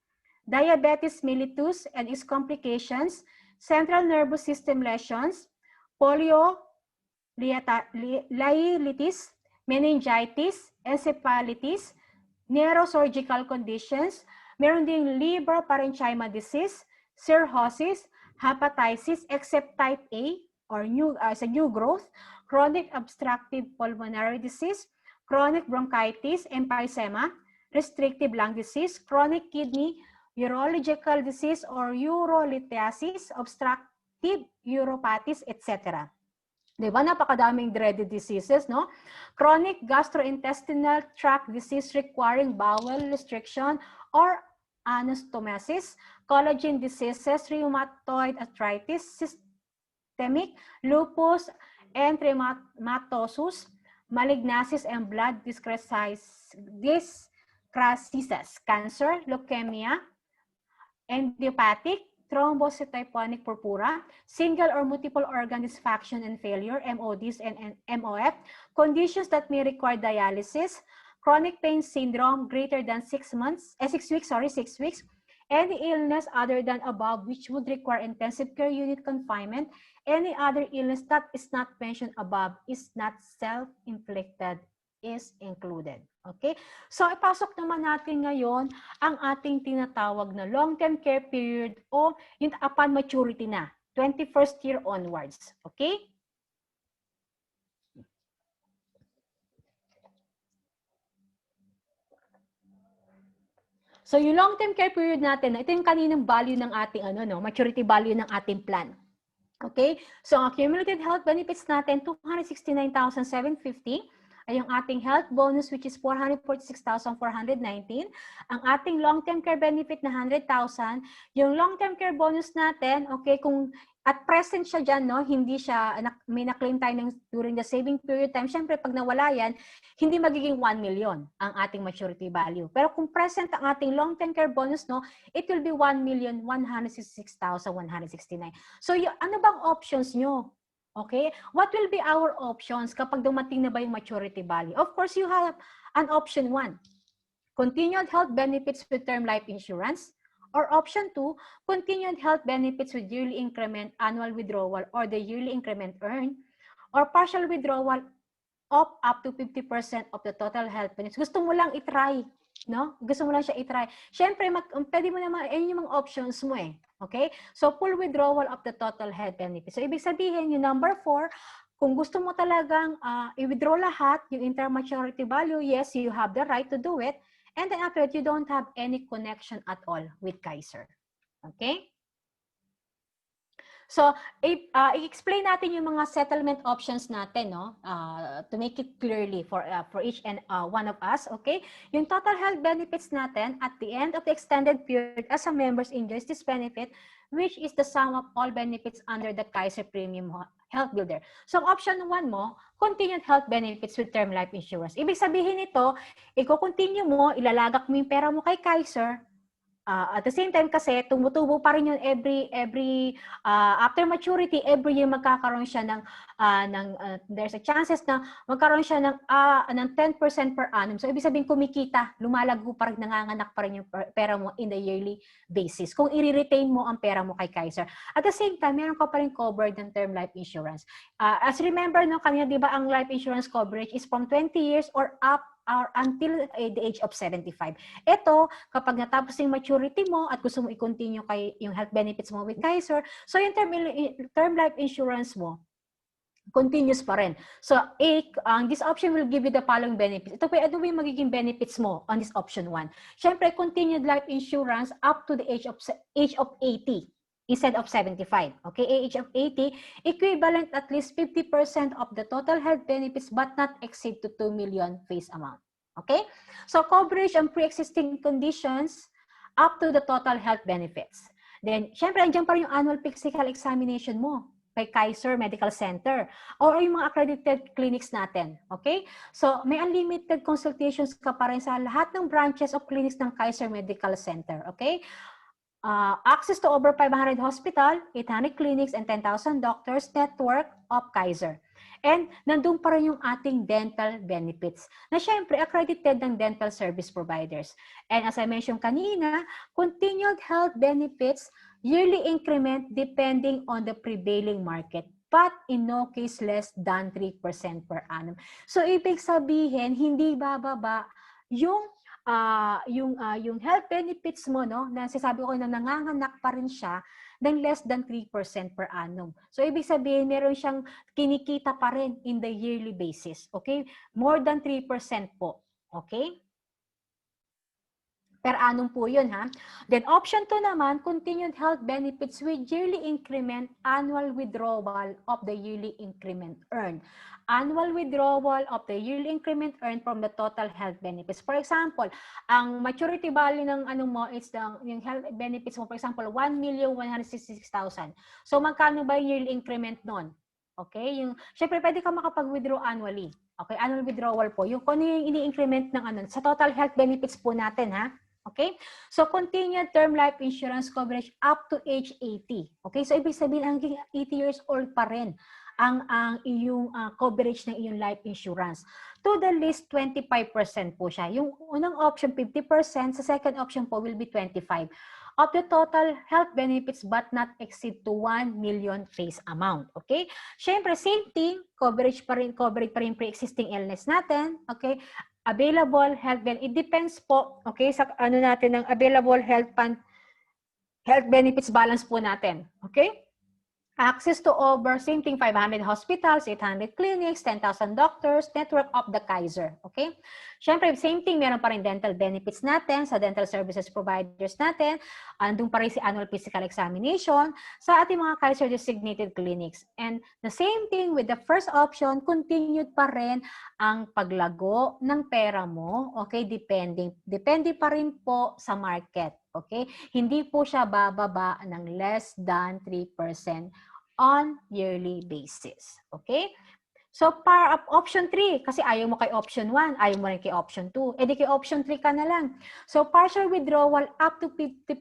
diabetes mellitus and its complications, central nervous system lesions, poliomyelitis, meningitis, encephalitis, neurosurgical conditions, meron ding liver parenchyma disease, cirrhosis, hepatitis except type A or new growth, chronic obstructive pulmonary disease, chronic bronchitis, emphysema, restrictive lung disease, chronic kidney, urological disease or urolithiasis, obstructive uropathies, etc. Diba? Napakadaming dreaded diseases, no? Chronic gastrointestinal tract disease requiring bowel restriction or anastomosis, collagen diseases, rheumatoid arthritis, systemic lupus, erythematosus, malignancies, and blood dyscrasis, cancer, leukemia, endiopathic, thrombocytopenic purpura, single or multiple organ dysfunction and failure, MODs and MOF, conditions that may require dialysis, chronic pain syndrome greater than 6 weeks, any illness other than above which would require intensive care unit confinement, any other illness that is not mentioned above is not self-inflicted is included. Okay? So, ipasok naman natin ngayon ang ating tinatawag na long-term care period o yung upon maturity na, 21st year onwards. Okay? So, yung long-term care period natin, ito yung kaninang value ng ating maturity value ng ating plan. Okay? So, ang accumulated health benefits natin, 269,750. Ay yung ating health bonus which is 446,419. Ang ating long-term care benefit na 100,000. Yung long-term care bonus natin, okay, kung at present siya dyan, no, hindi siya, may na-claim tayo during the saving period time, syempre pag nawala yan, hindi magiging 1 million ang ating maturity value. Pero kung present ang ating long-term care bonus, no, it will be 1,166,169. So, ano bang options nyo? Okay? What will be our options kapag dumating na ba yung maturity value? Of course, you have an option 1. Continued health benefits with term life insurance. Or option 2, continued health benefits with yearly increment, annual withdrawal, or the yearly increment earned. Or partial withdrawal of up to 50% of the total health benefits. Gusto mo lang itry. No? Gusto mo lang siya itry. Siyempre, pwede mo naman, yun yung mga options mo eh. Okay? So, full withdrawal of the total health benefits. So, ibig sabihin, yung number 4, kung gusto mo talagang i-withdraw lahat, yung inter-maturity value, yes, you have the right to do it. And then after that, you don't have any connection at all with Kaiser. Okay? So, i-explain natin yung mga settlement options natin, no? To make it clearly for each and one of us, okay? Yung total health benefits natin at the end of the extended period as a members enjoys this benefit, which is the sum of all benefits under the Kaiser Premium Health Builder. So, option 1 mo, continued health benefits with term life insurance. Ibig sabihin nito, i-continue mo, ilalagak mo yung pera mo kay Kaiser, At the same time kasi tumutubo pa rin yun every after maturity, every year magkakaroon siya there's a chances na magkaroon siya ng 10% per annum. So ibig sabihin kumikita, lumalago pa rin, nanganganak pa rin yung pera mo in the yearly basis. Kung i-retain mo ang pera mo kay Kaiser. At the same time, meron ka pa rin covered ng term life insurance. As remember no, kanina 'di ba ang life insurance coverage is from 20 years or up or until the age of 75. Ito, kapag natapos yung maturity mo at gusto mo i-continue yung health benefits mo with Kaiser, so yung term life insurance mo, continuous pa rin. So, this option will give you the following benefits. Ito ano ba yung magiging benefits mo on this option 1? Siyempre, continued life insurance up to the age of 80 instead of 75. Okay, age of 80, equivalent at least 50% of the total health benefits but not exceed to 2 million face amount. Okay? So, coverage on pre-existing conditions up to the total health benefits. Then, syempre, andyan pa rin yung annual physical examination mo kay Kaiser Medical Center or yung mga accredited clinics natin. Okay? So, may unlimited consultations ka pa rin sa lahat ng branches of clinics ng Kaiser Medical Center. Okay? Access to over 500 hospital, 800 clinics, and 10,000 doctors network of Kaiser. And nandun pa rin yung ating dental benefits na syempre accredited ng dental service providers. And as I mentioned kanina, continued health benefits, yearly increment depending on the prevailing market, but in no case less than 3% per annum. So ibig sabihin, hindi bababa yung health benefits mo, no, na sasabi ko na nanganganak pa rin siya ng less than 3% per annum. So, ibig sabihin, meron siyang kinikita pa rin in the yearly basis. Okay? More than 3% po. Okay? Per annum po yun, ha? Then, option 2 naman, continued health benefits with yearly increment, annual withdrawal of the yearly increment earned. Annual withdrawal of the yearly increment earned from the total health benefits. For example, ang maturity value ng mo is yung health benefits mo, for example, 1,166,000. So, magkano ba yung yearly increment nun? Okay? Syempre, pwede ka makapag-withdraw annually. Okay? Annual withdrawal po. Yung kung ano yung ini-increment ng sa total health benefits po natin, ha? Okay? So, continued term life insurance coverage up to age 80. Okay? So, ibig sabihin, hanggang 80 years old pa rin ang iyong coverage ng iyong life insurance. To the least, 25% po siya. Yung unang option, 50%. Sa second option po will be 25%. Of the total health benefits but not exceed to 1 million face amount. Okay? Siyempre, same thing, coverage pa rin pre-existing illness natin. Okay? Available health benefits. It depends po, okay, sa ano natin ng available health benefits balance po natin. Okay? Access to over, same thing, 500 hospitals, 800 clinics, 10,000 doctors, network of the Kaiser. Okay? Siyempre, same thing, meron pa rin dental benefits natin sa dental services providers natin. Andun pa rin si annual physical examination sa ating mga Kaiser designated clinics. And the same thing with the first option, continued pa rin ang paglago ng pera mo. Okay? Depende pa rin po sa market. Okay? Hindi po siya bababa ng less than 3% on yearly basis. Okay? So, option 3, kasi ayaw mo kay option 1, ayaw mo rin kay option 2, edi kay option 3 ka na lang. So, partial withdrawal up to 50%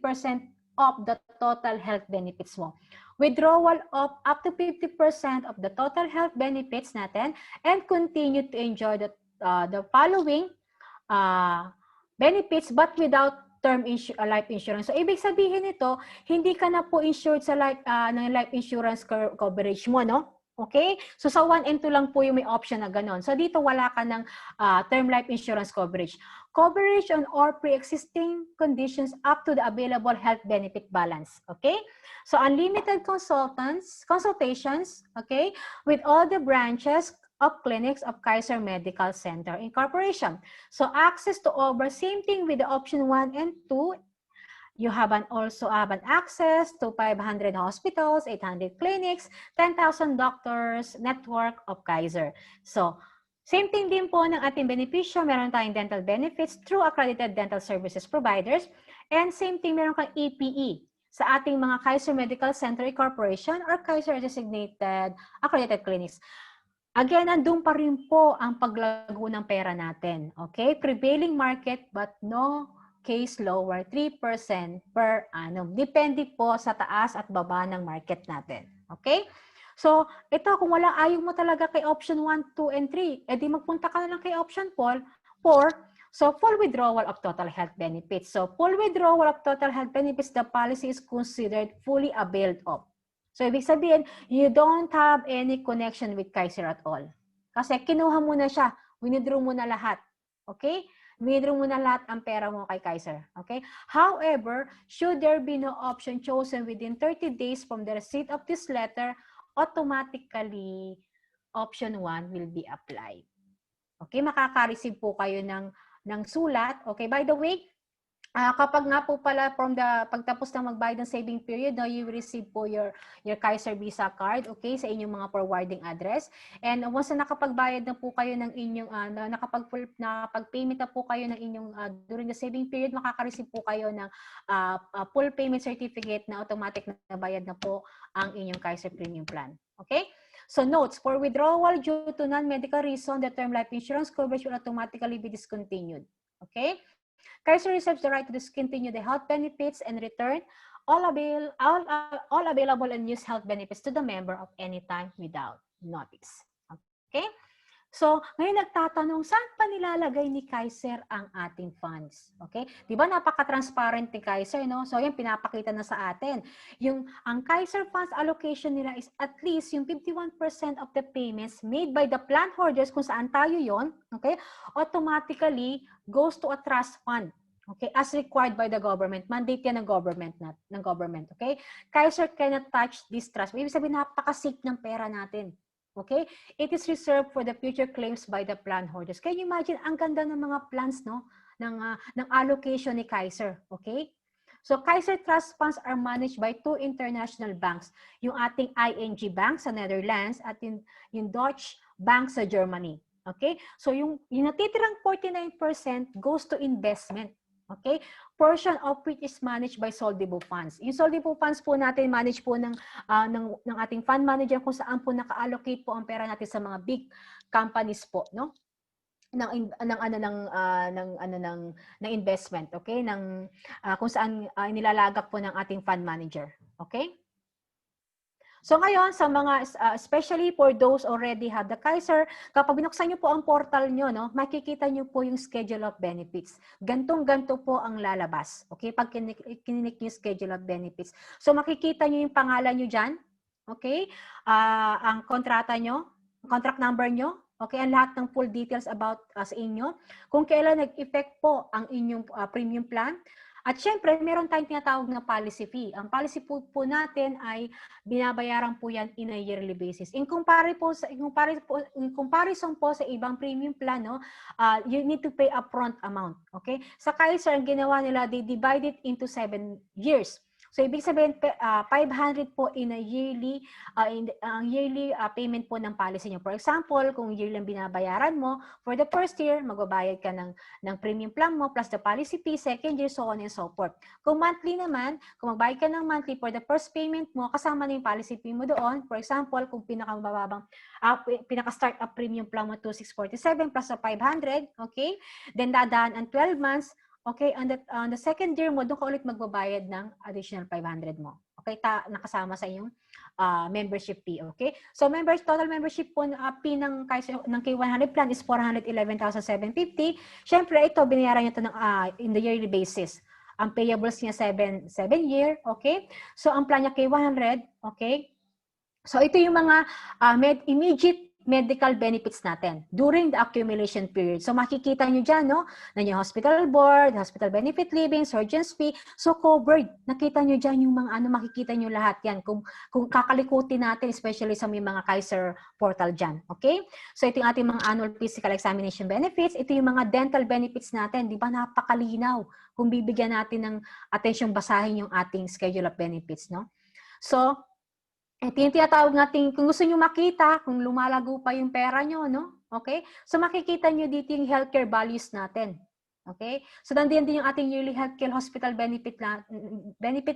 of the total health benefits mo. Withdrawal of up to 50% of the total health benefits natin and continue to enjoy the following benefits but without life insurance. So, ibig sabihin nito, hindi ka na po insured sa life insurance coverage mo, no? Okay? So, sa 1 and 2 lang po yung may option na ganon. So, dito wala ka ng term life insurance coverage. Coverage on all pre-existing conditions up to the available health benefit balance. Okay? So, unlimited consultations, okay, with all the branches of clinics of Kaiser Medical Center Incorporation. So, access to over, same thing with the option 1 and 2. You also have an access to 500 hospitals, 800 clinics, 10,000 doctors, network of Kaiser. So, same thing din po ng ating benepisyo. Meron tayong dental benefits through accredited dental services providers. And same thing, meron kang APE sa ating mga Kaiser Medical Center Incorporation or Kaiser designated accredited clinics. Again, andun pa rin po ang paglago ng pera natin. Okay? Prevailing market but no case lower, 3% per annum. Depende po sa taas at baba ng market natin. Okay? So, ito, kung ayaw mo talaga kay option 1, 2, and 3, edi magpunta ka na lang kay option 4. So, full withdrawal of total health benefits. So, full withdrawal of total health benefits, the policy is considered fully availed of. So, ibig sabihin, you don't have any connection with Kaiser at all. Kasi kinuha mo na siya, winidraw mo na lahat. Okay? Withdraw mo na lahat ang pera mo kay Kaiser. Okay? However, should there be no option chosen within 30 days from the receipt of this letter, automatically, option 1 will be applied. Okay? Makaka-receive po kayo ng sulat. Okay? By the way, kapag nga po pala from the pagtapos ng magbayad ng saving period, no, you will receive po your Kaiser Visa card, okay, sa inyong mga forwarding address. And once na nakapagbayad na po kayo ng inyong nakapag-payment na po kayo ng inyong during the saving period, makaka-receive po kayo ng full payment certificate na automatic na bayad na po ang inyong Kaiser Premium Plan. Okay? So notes, for withdrawal due to non-medical reason, the term life insurance coverage will automatically be discontinued. Okay? Kaiser reserves the right to discontinue the health benefits and return all available and used health benefits to the member of any time without notice. Okay? So, ngayon nagtatanong, saan pa nilalagay ni Kaiser ang ating funds? Okay? Di ba napaka-transparent ni Kaiser, no? So, yan, pinapakita na sa atin. Ang Kaiser funds allocation nila is at least yung 51% of the payments made by the plan holders, kung saan tayo yon, okay, automatically goes to a trust fund. Okay, as required by the government. Mandate yan ng government, okay? Kaiser cannot touch this trust. Ibig sabihin, napaka-safe ng pera natin. Okay? It is reserved for the future claims by the plan holders. Can you imagine, ang ganda ng mga plans, no? Ng allocation ni Kaiser. Okay? So, Kaiser Trust Funds are managed by 2 international banks. Yung ating ING Bank sa Netherlands at yung Deutsche Bank sa Germany. Okay? So, yung natitirang 49% goes to investment. Okay? Portion of which is managed by Soldibo Funds. Yung Soldibo Funds po natin, manage po ng ating fund manager kung saan po naka-allocate po ang pera natin sa mga big companies po, no? ng investment, okay? Kung saan nilalagak po ng ating fund manager. Okay? So ngayon, sa mga, especially for those already have the Kaiser, kapag binuksan nyo po ang portal nyo, no, makikita nyo po yung schedule of benefits. Gantong-ganto po ang lalabas. Okay? Pag kininik nyo schedule of benefits. So makikita nyo yung pangalan nyo dyan. Okay? Ang kontrata nyo, contract number nyo. Okay? Ang lahat ng full details about sa inyo. Kung kailan nag-effect po ang inyong premium plan. At syempre, meron tayong tinatawag na policy fee. Ang policy po natin ay binabayaran po yan in a yearly basis. In comparison po sa ibang premium plan, no, you need to pay upfront amount. Okay? Sa Kaiser, ang ginawa nila, they divide it into 7 years. So, ibig sabihin, 500 po in a yearly, payment po ng policy nyo. For example, kung yearly lang binabayaran mo, for the first year, magbabayad ka ng premium plan mo plus the policy fee, second year, so on and so forth. Kung monthly naman, kung magbayad ka ng monthly for the first payment mo, kasama na yung policy fee mo doon. For example, kung pinaka-start up premium plan mo 2,647 plus sa 500, okay? Then dadaan ang 12 months. Okay, on the second year mo, doon ka ulit magbabayad ng additional 500 mo. Okay, nakasama sa iyong membership fee. Okay? So, total membership po fee ng K100 plan is 411,750. Siyempre, ito, binayaran niyo ito in the yearly basis. Ang payables niya 7 year. Okay? So, ang plan niya K100. Okay? So, ito yung mga immediate medical benefits natin during the accumulation period. So, makikita nyo dyan, no? Na yung hospital board, hospital benefit living, surgeon's fee. So, covered. Nakita nyo dyan yung mga makikita nyo lahat yan. Kung kakalikutin natin, especially sa may mga Kaiser portal dyan. Okay? So, ito yung ating mga annual physical examination benefits. Ito yung mga dental benefits natin. Di ba? Napakalinaw. Kung bibigyan natin ng atensyong basahin yung ating schedule of benefits, no? So, ito yung tinatawag natin, kung gusto nyo makita, kung lumalago pa yung pera nyo, no? Okay? So, makikita nyo dito yung healthcare values natin. Okay? So, nandiyan din yung ating yearly healthcare hospital benefit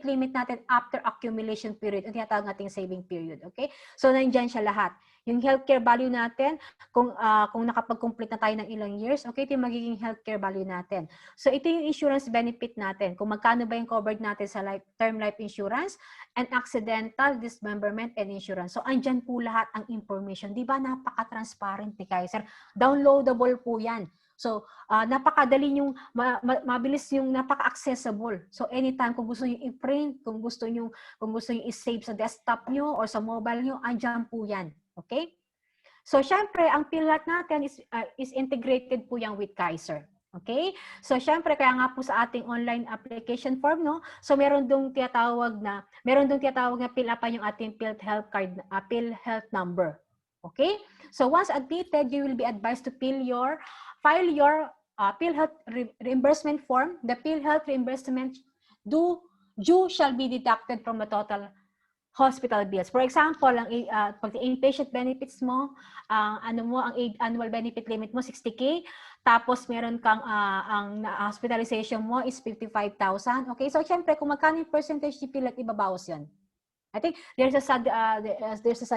limit natin after accumulation period, ang tinatawag nating saving period. Okay? So, nandiyan siya lahat. Yung healthcare value natin, kung nakapag-complete na tayo ng ilang years, okay, ito yung magiging healthcare value natin. So, ito yung insurance benefit natin. Kung magkano ba yung covered natin sa term life insurance and accidental dismemberment and insurance. So, andyan po lahat ang information. Di ba? Napaka-transparent ni Kaiser. Downloadable po yan. So, napakadali yung, mabilis yung napaka-accessible. So, anytime kung gusto nyo i-print, kung gusto nyo i-save sa desktop nyo or sa mobile nyo, andyan po yan. Okay? So, syempre, ang PhilHealth natin is integrated po yan with Kaiser. Okay? So, syempre, kaya nga po sa ating online application form, no? So, meron dong tinatawag na fill upan yung ating PhilHealth card, PhilHealth number. Okay? So, once admitted, you will be advised to file your PhilHealth reimbursement form. The PhilHealth reimbursement due shall be deducted from the total hospital bills. For example, pag inpatient benefits mo, ang annual benefit limit mo 60K, tapos meron kang ang hospitalization mo is 55,000. Okay? So syempre kung magkano yung percentage ni PhilHealth, ibabawas 'yon. I think there's a sad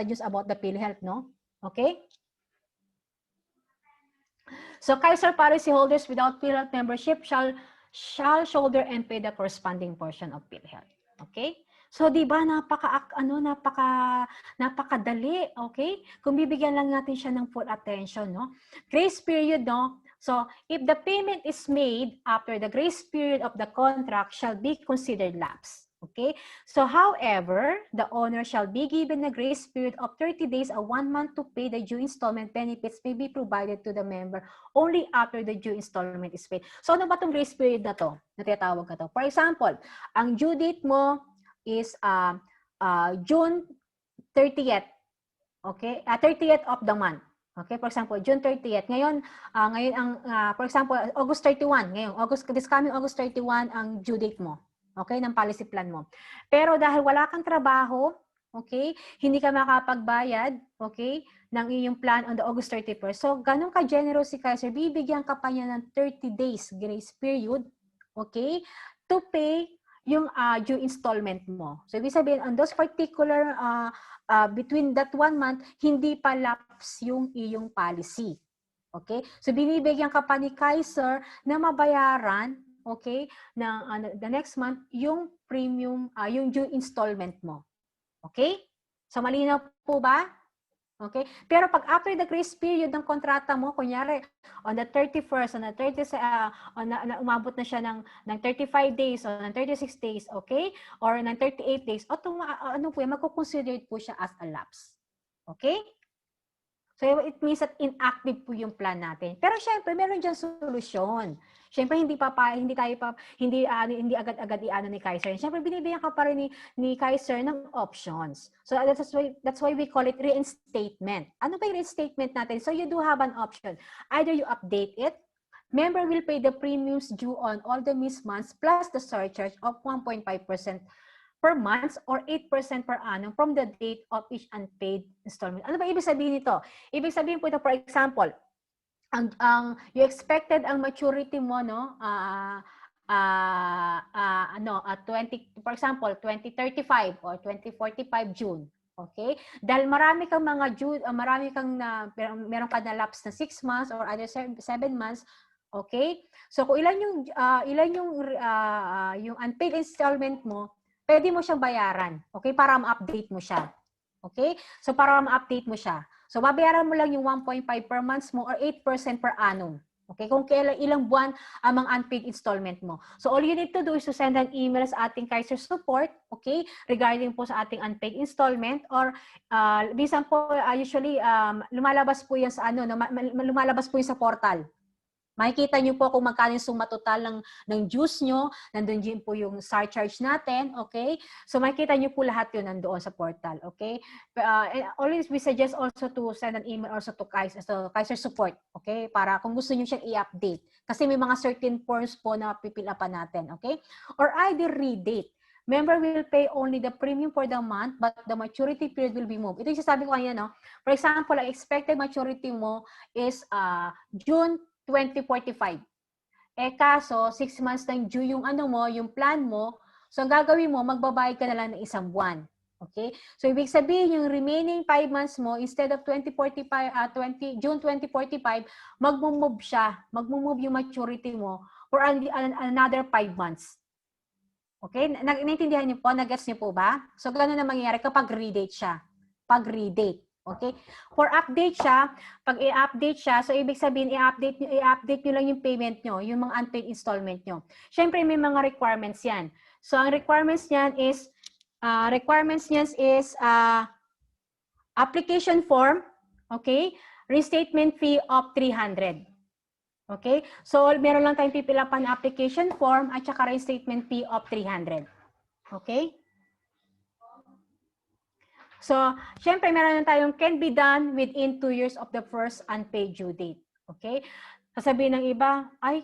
news about the PhilHealth, no? Okay? So Kaiser policyholders without PhilHealth membership shall shoulder and pay the corresponding portion of PhilHealth. Okay? So, di ba, napakadali, okay? Kung bibigyan lang natin siya ng full attention, no? Grace period, no? So, if the payment is made after the grace period of the contract shall be considered lapse. Okay? So, however, the owner shall be given a grace period of 30 days or 1 month to pay the due installment. Benefits may be provided to the member only after the due installment is paid. So, ano ba itong grace period na to? Natatawag ka to. For example, ang due date mo is June 30th. Okay? 30th of the month. Okay? For example, June 30th. Ngayon for example, August 31. Ngayon, this coming August 31 ang due date mo. Okay? Ng policy plan mo. Pero dahil wala kang trabaho, okay? Hindi ka makapagbayad, okay? Ng iyong plan on the August 31st. So, ganun ka generous si Kaiser, bibigyan ka pa niya ng 30 days grace period, okay? To pay yung due installment mo. So, ibig sabihin, on those particular, between that 1 month, hindi pa lapse yung iyong policy. Okay? So, binibigyan ka pa ni Kaiser na mabayaran, okay, na the next month, yung premium, yung due installment mo. Okay? So, malinaw po ba? Okay? Pero pag after the grace period ng kontrata mo, kunyari, on the 31st, on the 30th, umabot na siya ng 35 days, or ng 36 days, okay? Or ng 38 days, magkukonsider po siya as a lapse. Okay? So, it means that inactive po yung plan natin. Pero syempre, meron dyan solusyon. Syempre, hindi agad-agad iano ni Kaiser. Syempre, binibigyan ka pa rin ni Kaiser ng options. So, that's why we call it reinstatement. Ano ba yung reinstatement natin? So, you do have an option. Either you update it, member will pay the premiums due on all the missed months plus the surcharge of 1.5% per month or 8% per annum from the date of each unpaid installment. Ano ba ibig sabihin nito? Ibig sabihin po ito, for example, you expected ang maturity mo, no? For example, 2035 or 2045 June. Okay? Dahil marami kang meron ka na lapse na 6 months or other 7 months. Okay? So kung ilan yung unpaid installment mo, pwede mo siyang bayaran, okay? Para ma-update mo siya. Okay? So, para ma-update mo siya. So, babayaran mo lang yung 1.5 per month mo or 8% per annum. Okay? Kung ilang buwan ang mga unpaid installment mo. So, all you need to do is to send an email sa ating Kaiser support, okay? Regarding po sa ating unpaid installment or bisan po, usually, lumalabas po yan sa lumalabas po yan sa portal. Makikita nyo po kung magkano yung suma total ng dues nyo. Nandun din po yung surcharge natin. Okay? So, makikita nyo po lahat yun nandoon sa portal. Okay? Always we suggest also to send an email also to Kaiser support. Okay? Para kung gusto nyo siyang i-update. Kasi may mga certain forms po na pipilapan natin. Okay? Or either redate. Member will pay only the premium for the month, but the maturity period will be moved. Ito yung sasabi ko kanina, no? For example, ang expected maturity mo is June 2045. Eh kaso, 6 months lang due yung ano mo, yung plan mo. So, ang gagawin mo, magbabayad ka na lang ng isang buwan. Okay? So, ibig sabihin, yung remaining 5 months mo, instead of 2045, June 2045, magmo-move siya. Magmo-move yung maturity mo for another 5 months. Okay? Naintindihan niyo po? Nag-gets niyo po ba? So, gano'n na mangyayari kapag redate siya. Pag redate. Okay? For update siya, pag i-update siya, so ibig sabihin, i-update nyo lang yung payment nyo, yung mga unpaid installment nyo. Siyempre, may mga requirements yan. So, ang requirements niyan is, application form, okay? Restatement fee of 300. Okay? So, meron lang tayong pipilapan na application form at saka restatement fee of 300. Okay? So, syempre, meron na tayong can be done within 2 years of the first unpaid due date. Okay? Sasabihin ng iba, ay,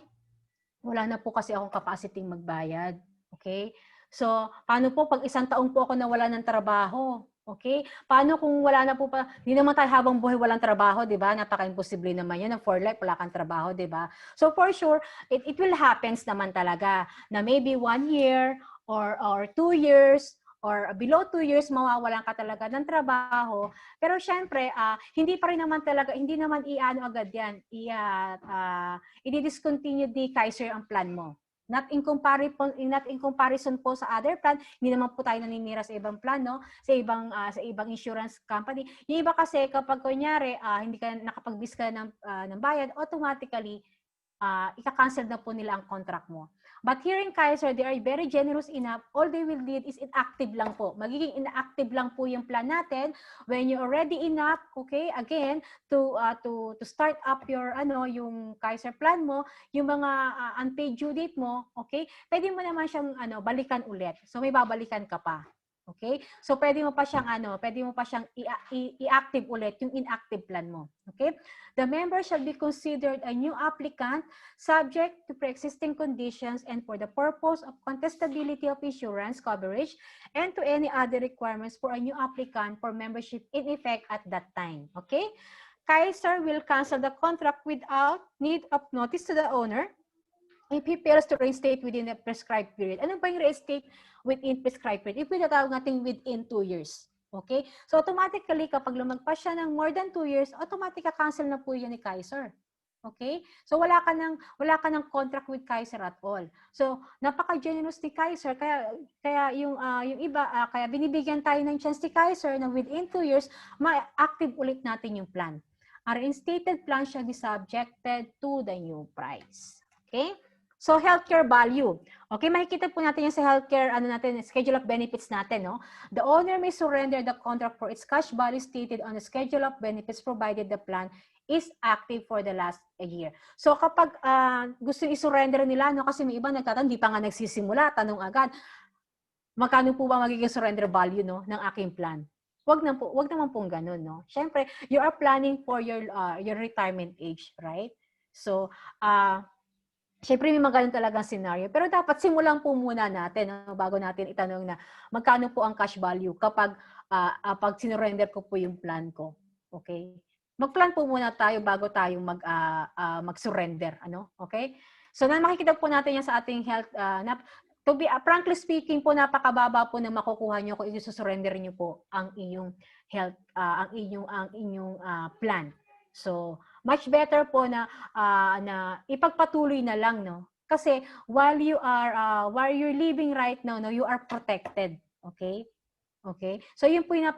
wala na po kasi akong capacity magbayad. Okay? So, paano po pag 1 taon po ako nawala ng trabaho? Okay? Paano kung wala na po pa, hindi naman tayo habang buhay walang trabaho, di ba? Napaka-imposible naman yun, na for life wala kang trabaho, di ba? So, for sure, it will happens naman talaga na maybe 1 year or 2 years or below 2 years, mawawalan ka talaga ng trabaho. Pero syempre, hindi pa rin naman talaga, hindi naman i-ano agad yan, i-discontinue di Kaiser ang plan mo. Not in comparison po sa other plan, hindi naman po tayo naninira sa ibang plan, no? Sa ibang insurance company. Yung iba kasi kapag kunyari, hindi ka nakapag-bis ka ng bayad, automatically ika-cancel na po nila ang contract mo. But here in Kaiser, they are very generous enough. All they will need is inactive lang po. Magiging inactive lang po yung plan natin when you're already enough, okay, again, to start up your yung Kaiser plan mo, yung mga unpaid due date mo, okay, pwede mo naman siyang balikan ulit. So may babalikan ka pa. Okay? So pwede mo pa siyang i-active ulit yung inactive plan mo. Okay? The member shall be considered a new applicant subject to pre-existing conditions and for the purpose of contestability of insurance coverage and to any other requirements for a new applicant for membership in effect at that time. Okay? Kaiser will cancel the contract without need of notice to the owner if he fails to reinstate within the prescribed period. Ano ba yung reinstate within prescribed period? If pinatawag natin within 2 years. Okay? So automatically, kapag lumagpas siya ng more than 2 years, automatic cancel na po yun ni Kaiser. Okay? So wala ka ng contract with Kaiser at all. So napaka-generous ni Kaiser, kaya yung iba, kaya binibigyan tayo ng chance ni Kaiser na within 2 years, ma-active ulit natin yung plan. Our reinstated plan shall be subjected to the new price. Okay? So, healthcare value. Okay, makikita po natin yan sa healthcare, schedule of benefits natin, no? The owner may surrender the contract for its cash value stated on the schedule of benefits provided the plan is active for the last a year. So, kapag gusto i-surrender nila, no, kasi may iba nagtatanong, di pa nga nagsisimula, tanong agad, magkano po ba magiging surrender value, no, ng aking plan? Wag naman pong ganun, no? Siyempre, you are planning for your retirement age, right? So, siyempre, may mga ganun talagang scenario. Pero dapat simulan po muna natin bago natin itanong na magkano po ang cash value kapag pag sinurrender ko po yung plan ko. Okay? Mag-plan po muna tayo bago tayo mag-surrender. Okay? So, makikita po natin yan sa ating health. Frankly speaking po, napakababa po na makukuha nyo kung i-surrender nyo po ang inyong health, ang inyong plan. So, much better po na ipagpatuloy na lang, no? Kasi while you're living right now, no, you are protected. Okay? Okay? So yun po yung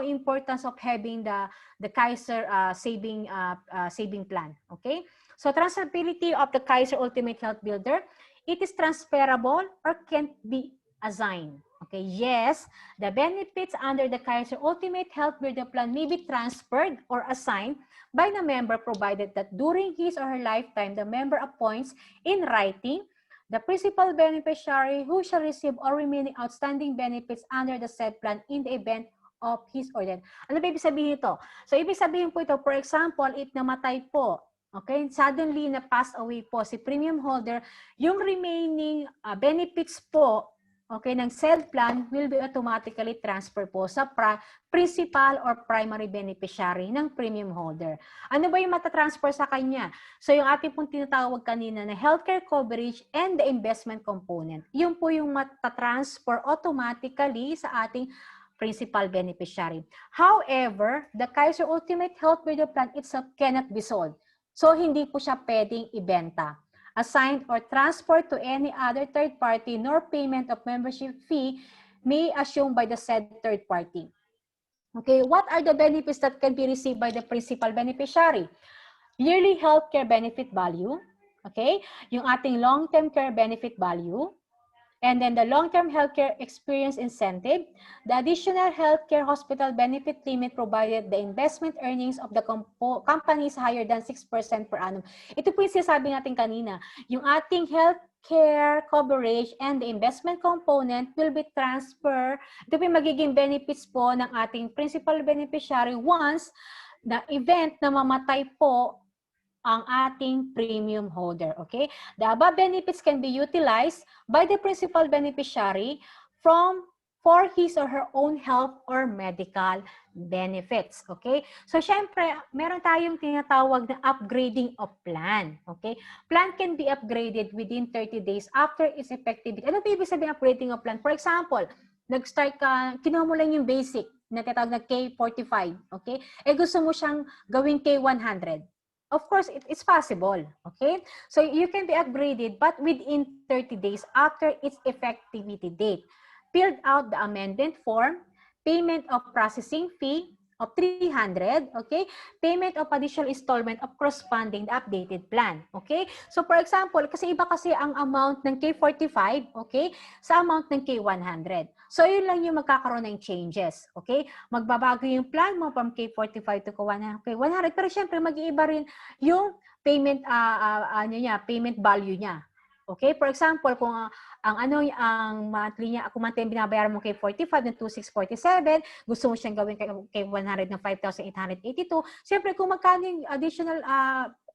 importance of having the Kaiser saving plan. Okay? So transferability of the Kaiser Ultimate Health Builder, it is transferable or can't be assigned. Okay, yes, the benefits under the Kaiser Ultimate Health Builder Plan may be transferred or assigned by the member provided that during his or her lifetime, the member appoints in writing the principal beneficiary who shall receive all remaining outstanding benefits under the said plan in the event of his or death. Ano ba ibig sabihin ito? So, ibig sabihin po ito, for example, if namatay po, okay, suddenly na pass away po si premium holder, yung remaining benefits po, okay, ng said plan will be automatically transferred po sa principal or primary beneficiary ng premium holder. Ano ba yung matatransfer sa kanya? So yung ating pong tinatawag kanina na healthcare coverage and the investment component. Yun po yung matatransfer automatically sa ating principal beneficiary. However, the Kaiser Ultimate Health Video Plan itself cannot be sold. So hindi po siya pwedeng ibenta, assigned or transferred to any other third party, nor payment of membership fee may assumed by the said third party. Okay, what are the benefits that can be received by the principal beneficiary? Yearly healthcare benefit value, okay, yung ating long-term care benefit value, and then the long-term healthcare experience incentive, the additional healthcare hospital benefit limit provided the investment earnings of the company is higher than 6% per annum. Ito po yung sinasabi natin kanina. Yung ating healthcare coverage and the investment component will be transferred. Ito po yung magiging benefits po ng ating principal beneficiary once the event na mamatay po ang ating premium holder, okay? The above benefits can be utilized by the principal beneficiary for his or her own health or medical benefits, okay? So, syempre, meron tayong tinatawag na upgrading of plan, okay? Plan can be upgraded within 30 days after its effectivity. Ano ba ibig sabihin upgrading of plan? For example, nag-start ka, kinuha mo lang yung basic, na tinatawag na K45, okay? Gusto mo siyang gawing K100. Of course, it's possible, okay? So you can be upgraded, but within 30 days after its effectivity date. Filled out the amendment form, payment of processing fee of 300, okay? Payment of additional installment of corresponding the updated plan, okay? So for example, kasi iba kasi ang amount ng K45, okay? Sa amount ng K100. So yun lang yung magkakaroon ng changes, okay? Magbabago yung plan mo from K45 to K100, pero syempre mag-iiba rin yung payment payment value niya. Okay? For example, kung ang monthly niya, kung monthly binabayaran mo kay 45 ng 2,647, gusto mo siyang gawin kay 100 ng 5,882, siyempre kung magkano yung additional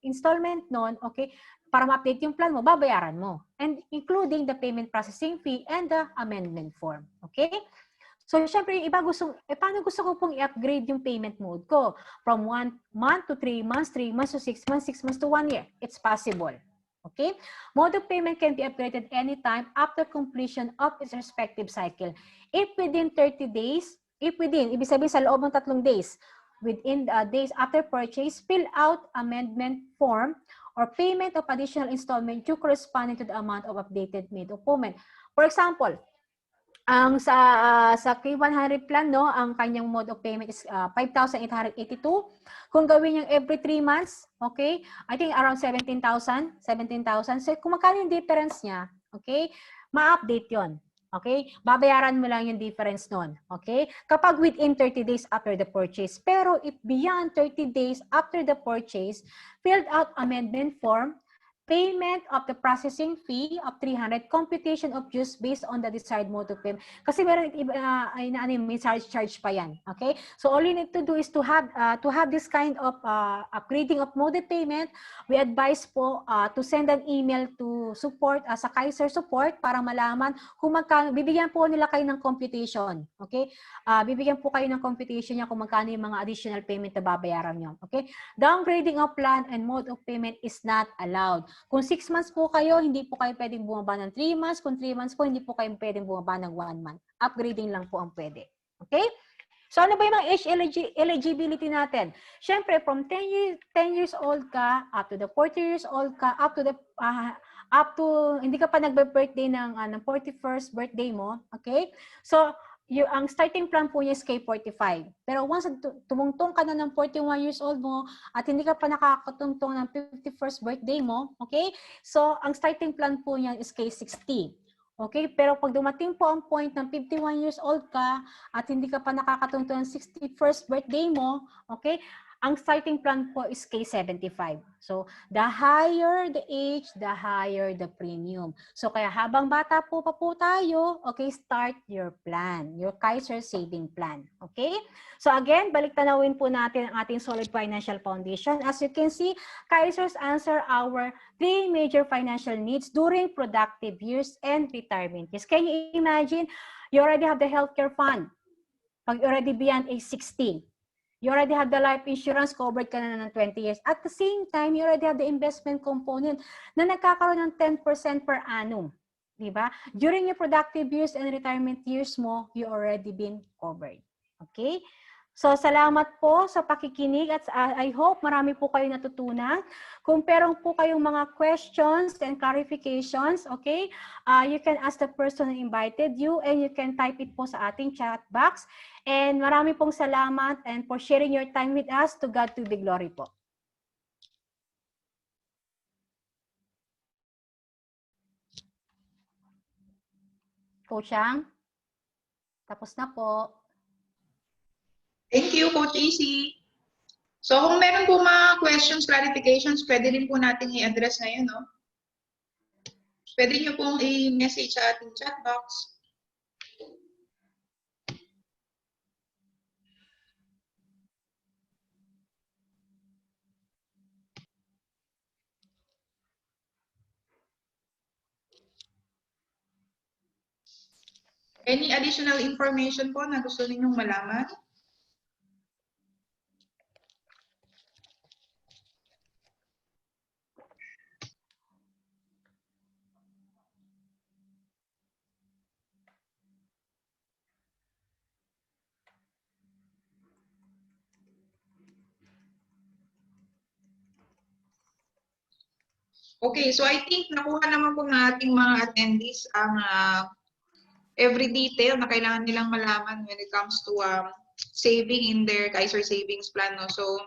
installment noon, okay, para ma-update yung plan mo, babayaran mo. And including the payment processing fee and the amendment form. Okay? So, syempre, iba paano gusto ko pong i-upgrade yung payment mode ko? From 1 month to 3 months, 3 months to 6 months, 6 months to 1 year. It's possible. Okay? Mode of payment can be upgraded anytime after completion of its respective cycle. If within 30 days, ibig sabihin sa loob ng 3 days, within days after purchase, fill out amendment form or payment of additional installment due corresponding to the amount of updated mode of payment. For example, ang sa K100 plan, no, ang kanyang mode of payment is 5,882. Kung gawin yung every 3 months, okay, I think around 17,000. So, kung magkano yung difference niya, okay, ma-update yon. Okay? Babayaran mo lang yung difference nun. Okay? Kapag within 30 days after the purchase. Pero if beyond 30 days after the purchase, filled out amendment form, payment of the processing fee of 300, computation of use based on the desired mode of payment. Kasi meron may charge pa yan. Okay? So all you need to do is to have this kind of upgrading of mode of payment. We advise po to send an email to support sa Kaiser support para malaman kung magkano, bibigyan po nila kayo ng computation. Okay? Bibigyan po kayo ng computation niya kung magkano yung mga additional payment na babayaran nyo. Okay? Downgrading of plan and mode of payment is not allowed. Kung 6 months po kayo, hindi po kayo pwedeng bumaba ng 3 months. Kung 3 months po, hindi po kayo pwedeng bumaba ng 1 month. Upgrading lang po ang pwede. Okay? So, ano ba yung mga age eligibility natin? Siyempre, from 10 years old ka, up to the 40 years old ka, up to, hindi ka pa nagbe-birthday ng 41st birthday mo. Okay? So, ang starting plan po niya is K45. Pero once tumungtong ka na ng 41 years old mo at hindi ka pa nakakatungtong ng 51st birthday mo, okay? So, ang starting plan po niya is K60. Okay? Pero pag dumating po ang point ng 51 years old ka at hindi ka pa nakakatungtong ng 61st birthday mo, okay? ang starting plan po is K75. So, the higher the age, the higher the premium. So, kaya habang bata po pa po tayo, okay, start your plan, your Kaiser saving plan. Okay? So, again, balik tanawin po natin ang ating solid financial foundation. As you can see, Kaisers answer our 3 major financial needs during productive years and retirement years. Can you imagine? You already have the healthcare fund. Pag already beyond age 60. You already have the life insurance, covered ka na ng 20 years. At the same time, you already have the investment component na nagkakaroon ng 10% per annum. Diba? During your productive years and retirement years mo, you already been covered. Okay? So, salamat po sa pakikinig at I hope marami po kayo natutunan. Kung meron po kayong mga questions and clarifications, okay, you can ask the person who invited you and you can type it po sa ating chat box. And marami pong salamat and for sharing your time with us. To God to be glory po. Coach Ang, tapos na po. Thank you, Coach AC. So kung meron po mga questions, clarifications, pwede rin po natin i-address ngayon, no? Pwede nyo pong i-message sa ating chat box. Any additional information po na gusto ninyong malaman? Okay, so I think nakuha naman po ng ating mga attendees ang every detail na kailangan nilang malaman when it comes to saving in their Kaiser savings plan. No? So